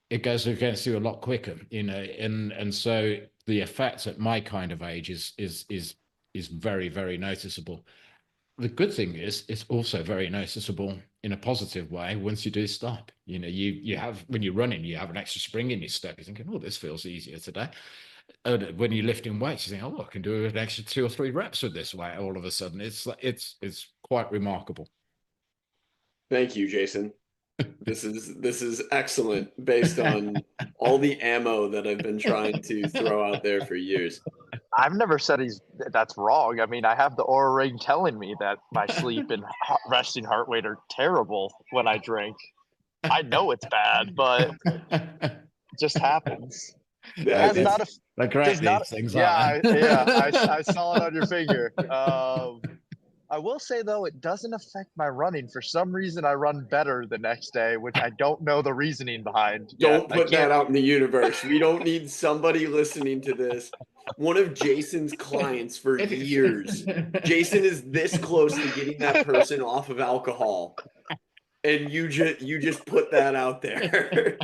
B: it goes against you a lot quicker, and so the effect at my kind of age is very, very noticeable. The good thing is it's also very noticeable in a positive way once you do stop. You have, when you're running, you have an extra spring in your step. You're thinking, oh, this feels easier today. And when you're lifting weights, you think, oh, I can do an extra 2 or 3 reps with this weight. All of a sudden, it's quite remarkable.
A: Thank you, Jason. This is excellent based on all the ammo that I've been trying to throw out there for years.
C: I've never said that's wrong. I mean, I have the Aura Ring telling me that my sleep and resting heart rate are terrible when I drink. I know it's bad, but it just happens. It
A: That
C: has
A: is
C: not a
B: They're great,
C: does not.
B: these things,
C: Yeah,
B: aren't they?
C: I saw it on your finger. I will say though, it doesn't affect my running. For some reason, I run better the next day, which I don't know the reasoning behind yet.
A: don't
C: I
A: put that
C: can't.
A: out in the universe. We don't need somebody listening to this. One of Jason's clients for years. Jason is this close to getting that person off of alcohol. And you just put that out there.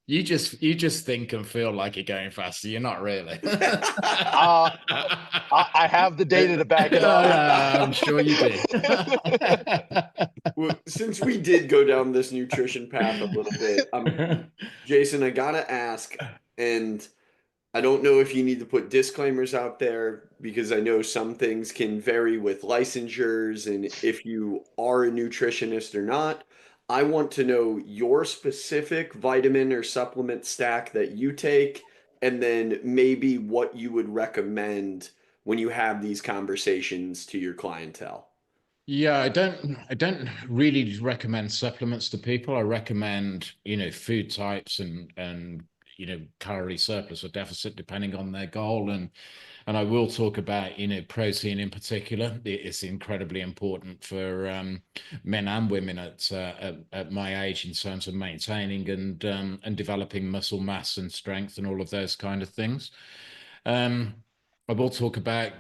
B: You just think and feel like you're going faster. You're not really.
C: I have the data to back it up.
B: I'm sure you do.
A: Well, since we did go down this nutrition path a little bit, Jason, I gotta ask, and I don't know if you need to put disclaimers out there because I know some things can vary with licensures and if you are a nutritionist or not. I want to know your specific vitamin or supplement stack that you take, and then maybe what you would recommend when you have these conversations to your clientele.
B: Yeah, I don't really recommend supplements to people. I recommend, food types and calorie surplus or deficit depending on their goal. And I will talk about, protein in particular. It's incredibly important for men and women at my age in terms of maintaining and developing muscle mass and strength and all of those kind of things. Um, I will talk about,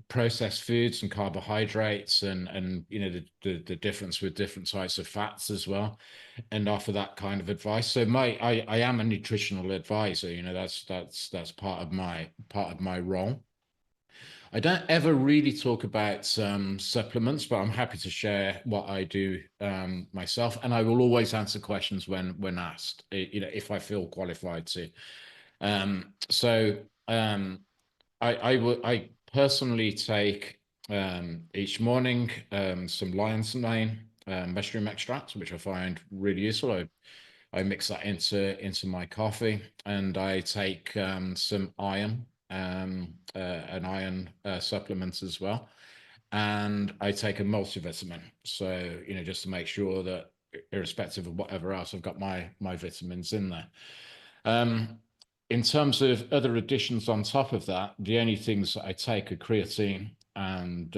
B: processed foods and carbohydrates and the difference with different types of fats as well, and offer that kind of advice. So I am a nutritional advisor. That's part of my role. I don't ever really talk about supplements, but I'm happy to share what I do myself, and I will always answer questions when asked. If I feel qualified to. So I personally take each morning some lion's mane mushroom extract, which I find really useful. I mix that into my coffee, and I take some iron, an iron supplement as well, and I take a multivitamin. So just to make sure that irrespective of whatever else, I've got my vitamins in there. In terms of other additions on top of that, the only things that I take are creatine and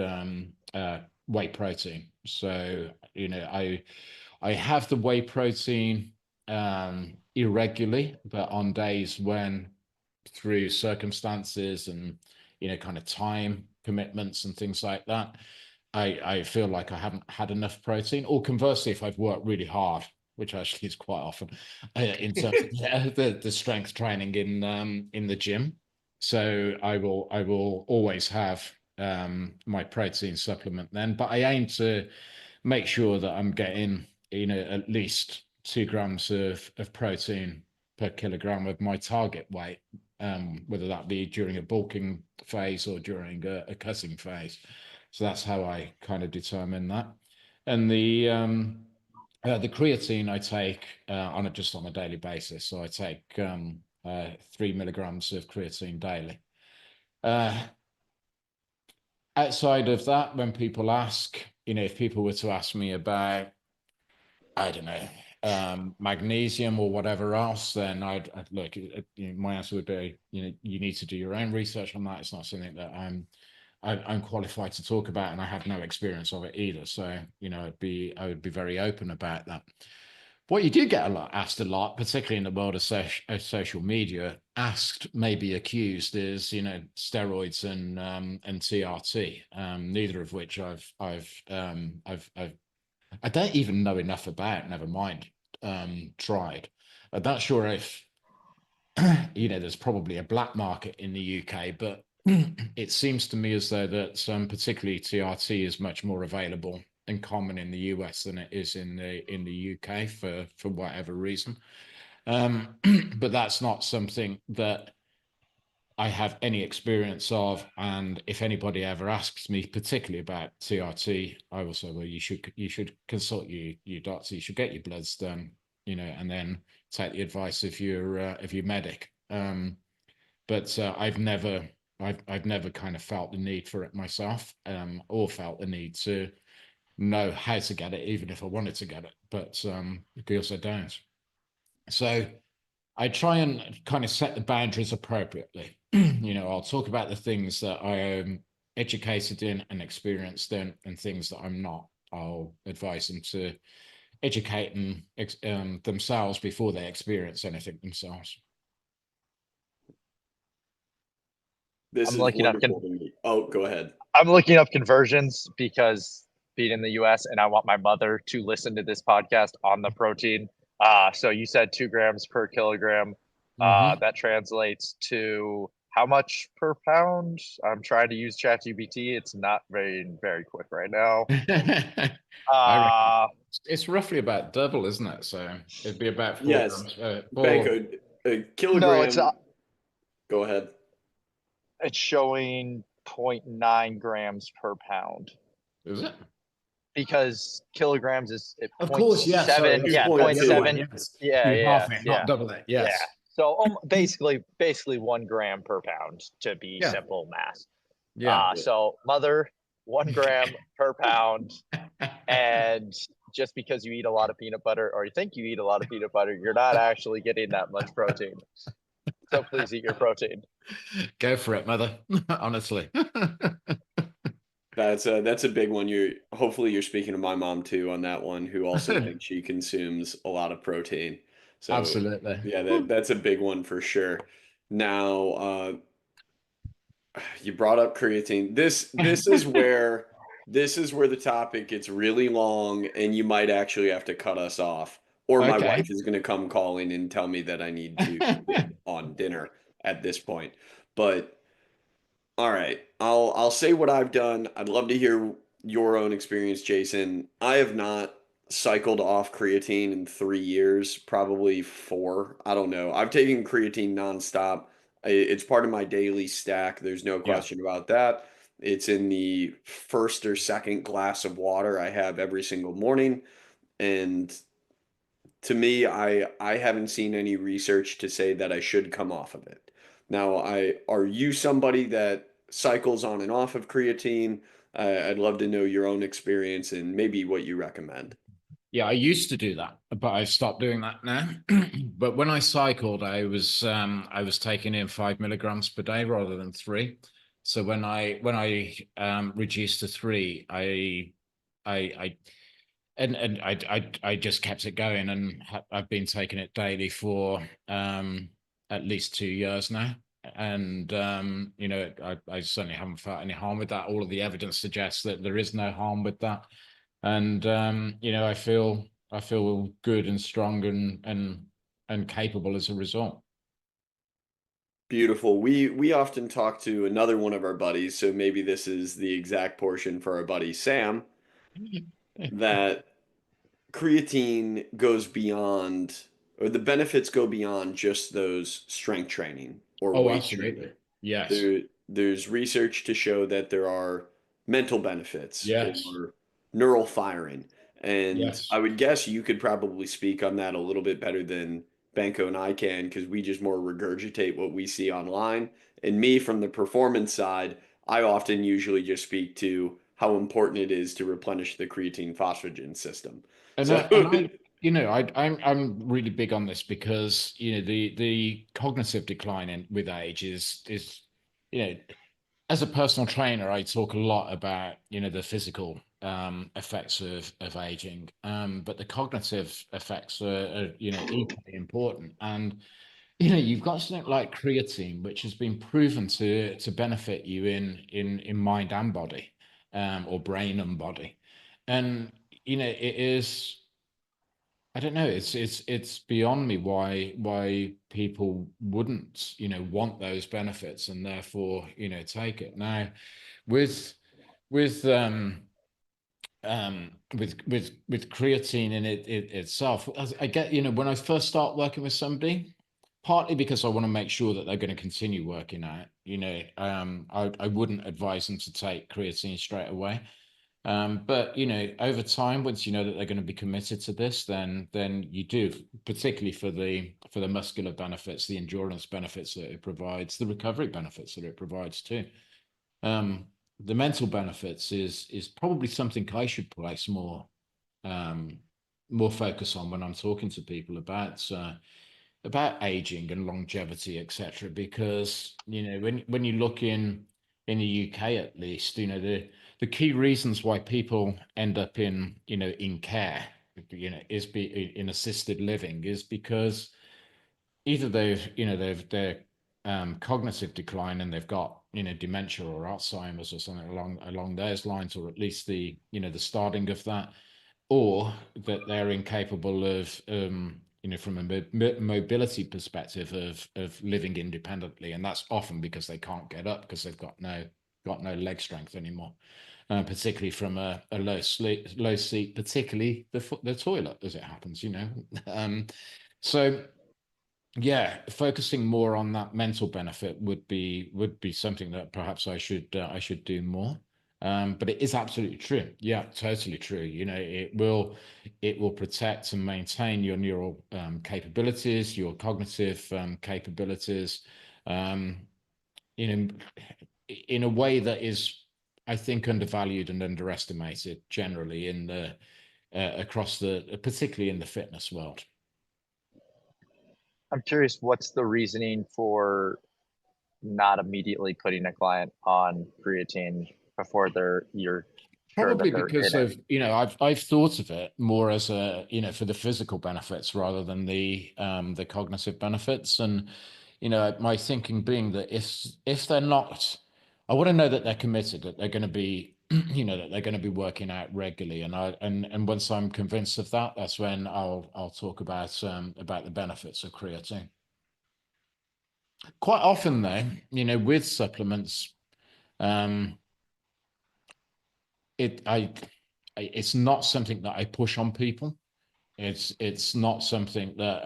B: whey protein. So I have the whey protein irregularly, but on days when, through circumstances and kind of time commitments and things like that, I feel like I haven't had enough protein. Or conversely, if I've worked really hard, which actually is quite often, in terms of the strength training in the gym. So I will always have my protein supplement then, but I aim to make sure that I'm getting at least 2 grams of protein per kilogram of my target weight, whether that be during a bulking phase or during a cutting phase. So that's how I kind of determine that. And the creatine I take just on a daily basis. So I take 3 milligrams of creatine daily. Outside of that, when people ask, if people were to ask me about, I don't know, magnesium or whatever else, then I'd look. My answer would be, you need to do your own research on that. It's not something that I'm qualified to talk about, and I have no experience of it either. So, I would be very open about that. What you do get asked a lot, particularly in the world of social media, asked, maybe accused, is steroids and TRT. Neither of which I don't even know enough about. Never mind, tried. I'm not sure if there's probably a black market in the UK, but it seems to me as though that particularly TRT is much more available and common in the US than it is in the UK for whatever reason. But that's not something that I have any experience of. And if anybody ever asks me particularly about TRT, I will say, well, you should consult your doctor. You should get your bloods done, and then take the advice of your medic. but I've never kind of felt the need for it myself, or felt the need to know how to get it, even if I wanted to get it. But because I don't. So I try and kind of set the boundaries appropriately. I'll talk about the things that I am educated in and experienced in, and things that I'm not. I'll advise them to educate themselves before they experience anything themselves.
A: This
C: I'm
A: is
C: looking up
A: wonderful to me. Oh, go ahead.
C: I'm looking up conversions because being in the US and I want my mother to listen to this podcast on the protein. So you said 2 grams per kilogram.
B: Mm-hmm.
C: That translates to how much per pound? I'm trying to use ChatGPT. It's not very quick right now.
B: I reckon
C: Uh,
B: it's roughly about double, isn't it? So it'd be about 4
A: Yes,
B: grams.
A: Banko, a
C: no, it's
A: kilogram.
C: not.
A: Go ahead.
C: It's showing 0.9 grams per pound
B: Is it?
C: because kilograms is at
B: Of
C: point
B: course, yes. Sorry,
C: 0.7.
B: that's
C: Yeah,
B: the
C: point
B: other way.
C: 0.7.
B: Yes,
C: Yeah,
B: you
C: yeah,
B: half it,
C: yeah.
B: not double it.
C: Yeah.
B: Yes.
C: So basically 1 gram per pound to be
B: Yeah.
C: simple math.
B: Yeah.
C: So mother, 1 gram per pound. And just because you eat a lot of peanut butter or you think you eat a lot of peanut butter, you're not actually getting that much protein. So please eat your protein.
B: Go for it, mother. Honestly.
A: That's a big one. Hopefully you're speaking to my mom too on that one, who also thinks she consumes a lot of protein. So
B: Absolutely.
A: yeah, that's a big one for sure. Now, you brought up creatine. This is where the topic gets really long, and you might actually have to cut us off, or my
B: Okay.
A: wife is going to come calling and tell me that I need to bid on dinner at this point. But all right, I'll say what I've done. I'd love to hear your own experience, Jason. I have not cycled off creatine in 3 years, probably four. I don't know. I've taken creatine nonstop. It's part of my daily stack. There's no
B: Yeah.
A: question about that. It's in the first or second glass of water I have every single morning. And to me, I haven't seen any research to say that I should come off of it. Now, are you somebody that cycles on and off of creatine? I'd love to know your own experience and maybe what you recommend.
B: Yeah, I used to do that, but I've stopped doing that now. But when I cycled, I was taking in 5 milligrams per day rather than 3. So when I reduced to 3, I I just kept it going, and I've been taking it daily for at least 2 years now. And I certainly haven't felt any harm with that. All of the evidence suggests that there is no harm with that. And I feel good and strong and capable as a result.
A: Beautiful. We often talk to another one of our buddies, so maybe this is the exact portion for our buddy Sam, that creatine goes beyond, or the benefits go beyond just those strength training or
B: Oh,
A: weight training.
B: absolutely. Yes.
A: There's research to show that there are mental benefits
B: Yes.
A: or neural firing. And
B: Yes.
A: I would guess you could probably speak on that a little bit better than Banko and I can, because we just more regurgitate what we see online. And me, from the performance side, I often usually just speak to how important it is to replenish the creatine phosphagen system.
B: And
A: So
B: I'm really big on this because the cognitive decline with age is you know as a personal trainer, I talk a lot about the physical effects of aging, but the cognitive effects are equally important. And you've got something like creatine, which has been proven to benefit you in mind and body, or brain and body. And it is, I don't know, it's beyond me why people wouldn't want those benefits and therefore take it. Now with with with creatine in it itself, I get, when I first start working with somebody, partly because I want to make sure that they're going to continue working out, I wouldn't advise them to take creatine straight away. But over time, once you know that they're going to be committed to this, then you do, particularly for the muscular benefits, the endurance benefits that it provides, the recovery benefits that it provides too. The mental benefits is probably something I should place more focus on when I'm talking to people about aging and longevity, etc. Because when you look in the UK, at least, the key reasons why people end up in care, in assisted living, is because either they're cognitive decline and they've got dementia or Alzheimer's or something along those lines, or at least the starting of that, or that they're incapable of from a mobility perspective of living independently, and that's often because they can't get up because they've got no leg strength anymore, particularly from a low seat, particularly the toilet, as it happens. So yeah, focusing more on that mental benefit would be something that perhaps I should do more. But it is absolutely true. Yeah, totally true. It will protect and maintain your neural capabilities, your cognitive capabilities, um, in in a way that is, I think, undervalued and underestimated generally in the across particularly in the fitness world.
C: I'm curious, what's the reasoning for not immediately putting a client on creatine before you're sure that
B: Probably
C: they're
B: because
C: in it?
B: I've thought of it more as for the physical benefits rather than the cognitive benefits. And my thinking being that if they're not, I want to know that they're committed, that they're going to be that they're going to be working out regularly. And once I'm convinced of that, that's when I'll talk about the benefits of creatine. Quite often though, with supplements, um it's not something that I push on people. It's not something that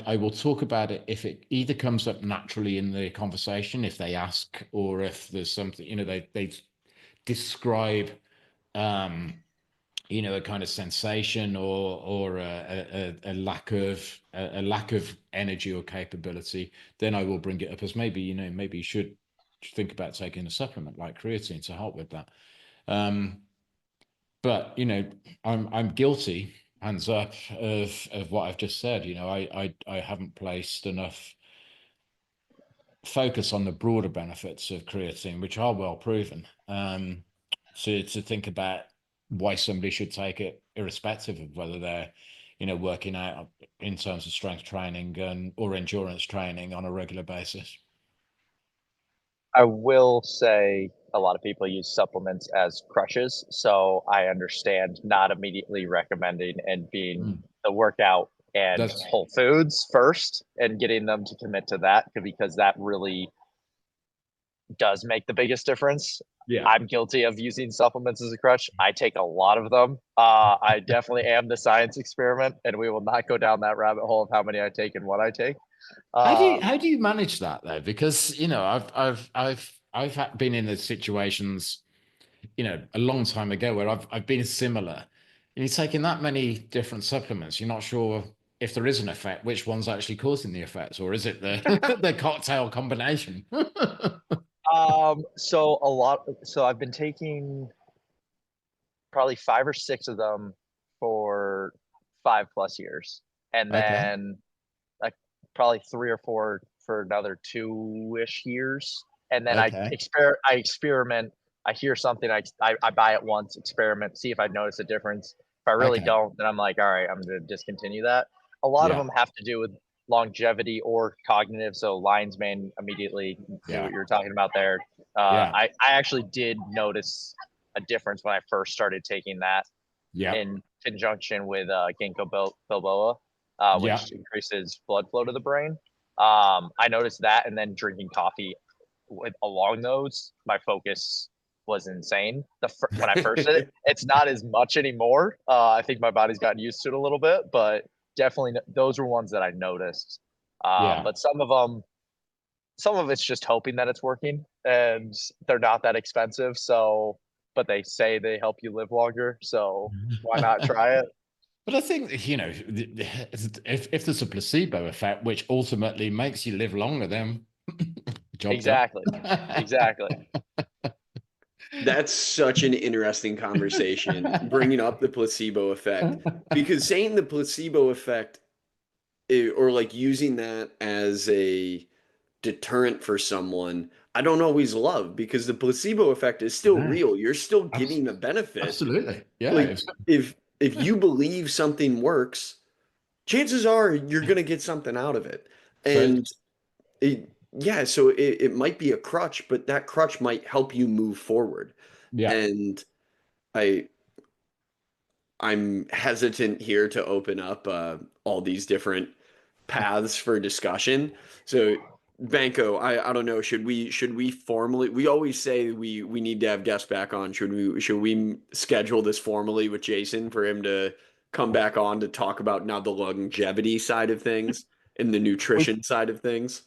B: I will talk about it if it either comes up naturally in the conversation, if they ask, or if there's something, they describe a kind of sensation or a lack of energy or capability. Then I will bring it up as maybe you should think about taking a supplement like creatine to help with that. But I'm guilty, hands up, of what I've just said. I haven't placed enough focus on the broader benefits of creatine, which are well proven, to think about why somebody should take it, irrespective of whether they're working out in terms of strength training or endurance training on a regular basis.
C: I will say a lot of people use supplements as crutches, so I understand not immediately recommending and being the workout and
B: That's
C: whole foods first and getting them to commit to that, because that really does make the biggest difference.
B: yeah.
C: I'm guilty of using supplements as a crutch. I take a lot of them. I definitely am the science experiment, and we will not go down that rabbit hole of how many I take and what I take.
B: How do you manage that though? Because I've been in the situations a long time ago where I've been similar. And you're taking that many different supplements, you're not sure if there is an effect, which one's actually causing the effect, or is it the the cocktail combination?
C: So I've been taking probably 5 or 6 of them for 5+ years, and
B: Okay.
C: then like probably 3 or 4 for another 2-ish years, and then
B: Okay.
C: I experiment. I hear something, I buy it once, experiment, see if I notice a difference. If I really
B: Okay.
C: don't, then I'm like, all right, I'm gonna discontinue that. A lot of
B: Yeah.
C: them have to do with longevity or cognitive. So lion's mane, immediately knew
B: Yeah.
C: what you were talking about there.
B: Yeah.
C: I actually did notice a difference when I first started taking that
B: Yeah.
C: in conjunction with ginkgo biloba,
B: Yeah.
C: which increases blood flow to the brain. I noticed that, and then drinking coffee along those, my focus was insane. When I first did it, it's not as much anymore. I think my body's gotten used to it a little bit, but definitely those were ones that I noticed.
B: Yeah.
C: But some of it's just hoping that it's working, and they're not that expensive. So but they say they help you live longer. So why not try it?
B: But I think, you know, if there's a placebo effect, which ultimately makes you live longer, then job done.
C: Exactly.
A: That's such an interesting conversation, bringing up the placebo effect, because saying the placebo effect or like using that as a deterrent for someone, I don't always love because the placebo effect is still
B: No,
A: real. You're still getting a benefit.
B: absolutely. Yeah.
A: Like if you believe something works, chances are you're going to get something out of it.
B: So,
A: And yeah, so it might be a crutch, but that crutch might help you move forward.
B: yeah.
A: And I I'm hesitant here to open up all these different paths for discussion. So Banko, I don't know, should we formally, we always say we need to have guests back on. Should we schedule this formally with Jason for him to come back on to talk about now the longevity side of things and the
C: We
A: nutrition side of things?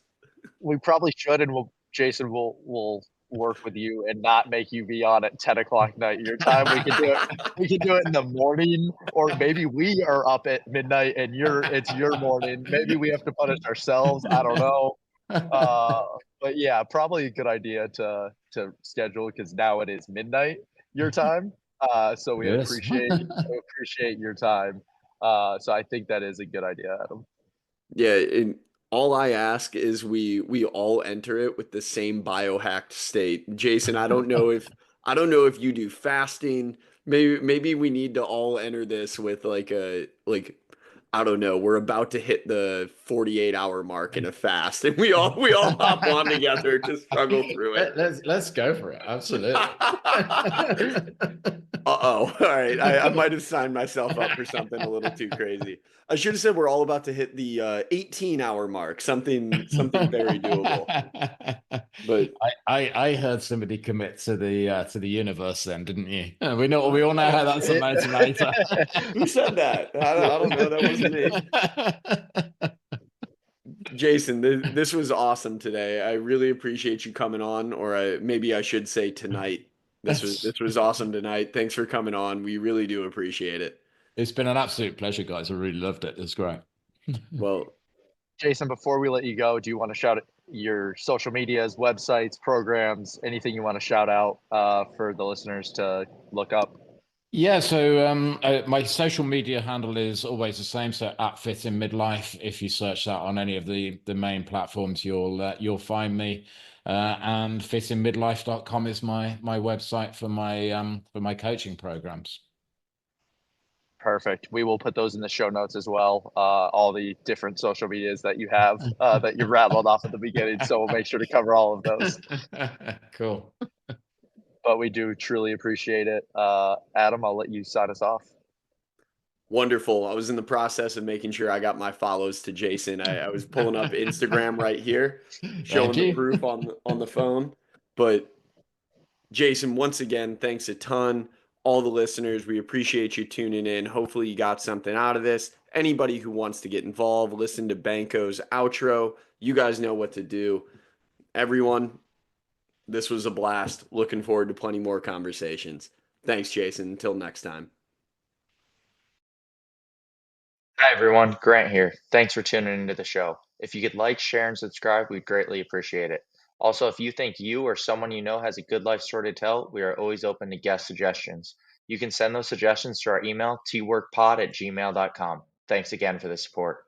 C: we probably should, and Jason will work with you and not make you be on at 10 o'clock night your time. We could do it. We could do it in the morning, or maybe we are up at midnight and it's your morning. Maybe we have to punish ourselves. I don't know. Uh, but yeah, probably a good idea to schedule because now it is midnight your time. So
B: Yes.
C: we appreciate your time. So I think that is a good idea, Adam.
A: Yeah, and all I ask is we all enter it with the same biohacked state. Jason, I don't know if you do fasting. Maybe we need to all enter this with like I don't know, we're about to hit the 48-hour mark in a fast and we all hop on together to struggle through it.
B: Let's go for it. Absolutely.
A: Uh-oh. All right. I might have signed myself up for something a little too crazy. I should have said we're all about to hit the 18-hour mark, something very doable. But
B: I heard somebody commit to the universe then, didn't you? We all know how that's a motivator.
A: who said that? I don't know. That wasn't me. Jason, this was awesome today. I really appreciate you coming on, or maybe I should say tonight. This was awesome tonight. Thanks for coming on. We really do appreciate it.
B: It's been an absolute pleasure, guys. I really loved it. It's great.
A: Well,
C: Jason, before we let you go, do you want to shout out your social medias, websites, programs, anything you want to shout out for the listeners to look up?
B: Yeah, so my social media handle is always the same. So at Fit in Midlife, if you search that on any of the main platforms, you'll find me. And fitinmidlife.com is my website for my coaching programs.
C: Perfect. We will put those in the show notes as well. All the different social medias that you have that you rattled off at the beginning. So we'll make sure to cover all of those.
B: Cool.
C: But we do truly appreciate it. Adam, I'll let you sign us off.
A: wonderful. I was in the process of making sure I got my follows to Jason. I was pulling up Instagram right here, showing the proof on the phone. But Jason, once again, thanks a ton. All the listeners, we appreciate you tuning in. Hopefully, you got something out of this. Anybody who wants to get involved, listen to Banko's outro. You guys know what to do. Everyone, this was a blast. Looking forward to plenty more conversations. Thanks, Jason. Until next time.
C: Hi, everyone. Grant here. Thanks for tuning into the show. If you could like, share, and subscribe, we'd greatly appreciate it. Also, if you think you or someone you know has a good life story to tell, we are always open to guest suggestions. You can send those suggestions to our email, tworkpod@gmail.com. Thanks again for the support.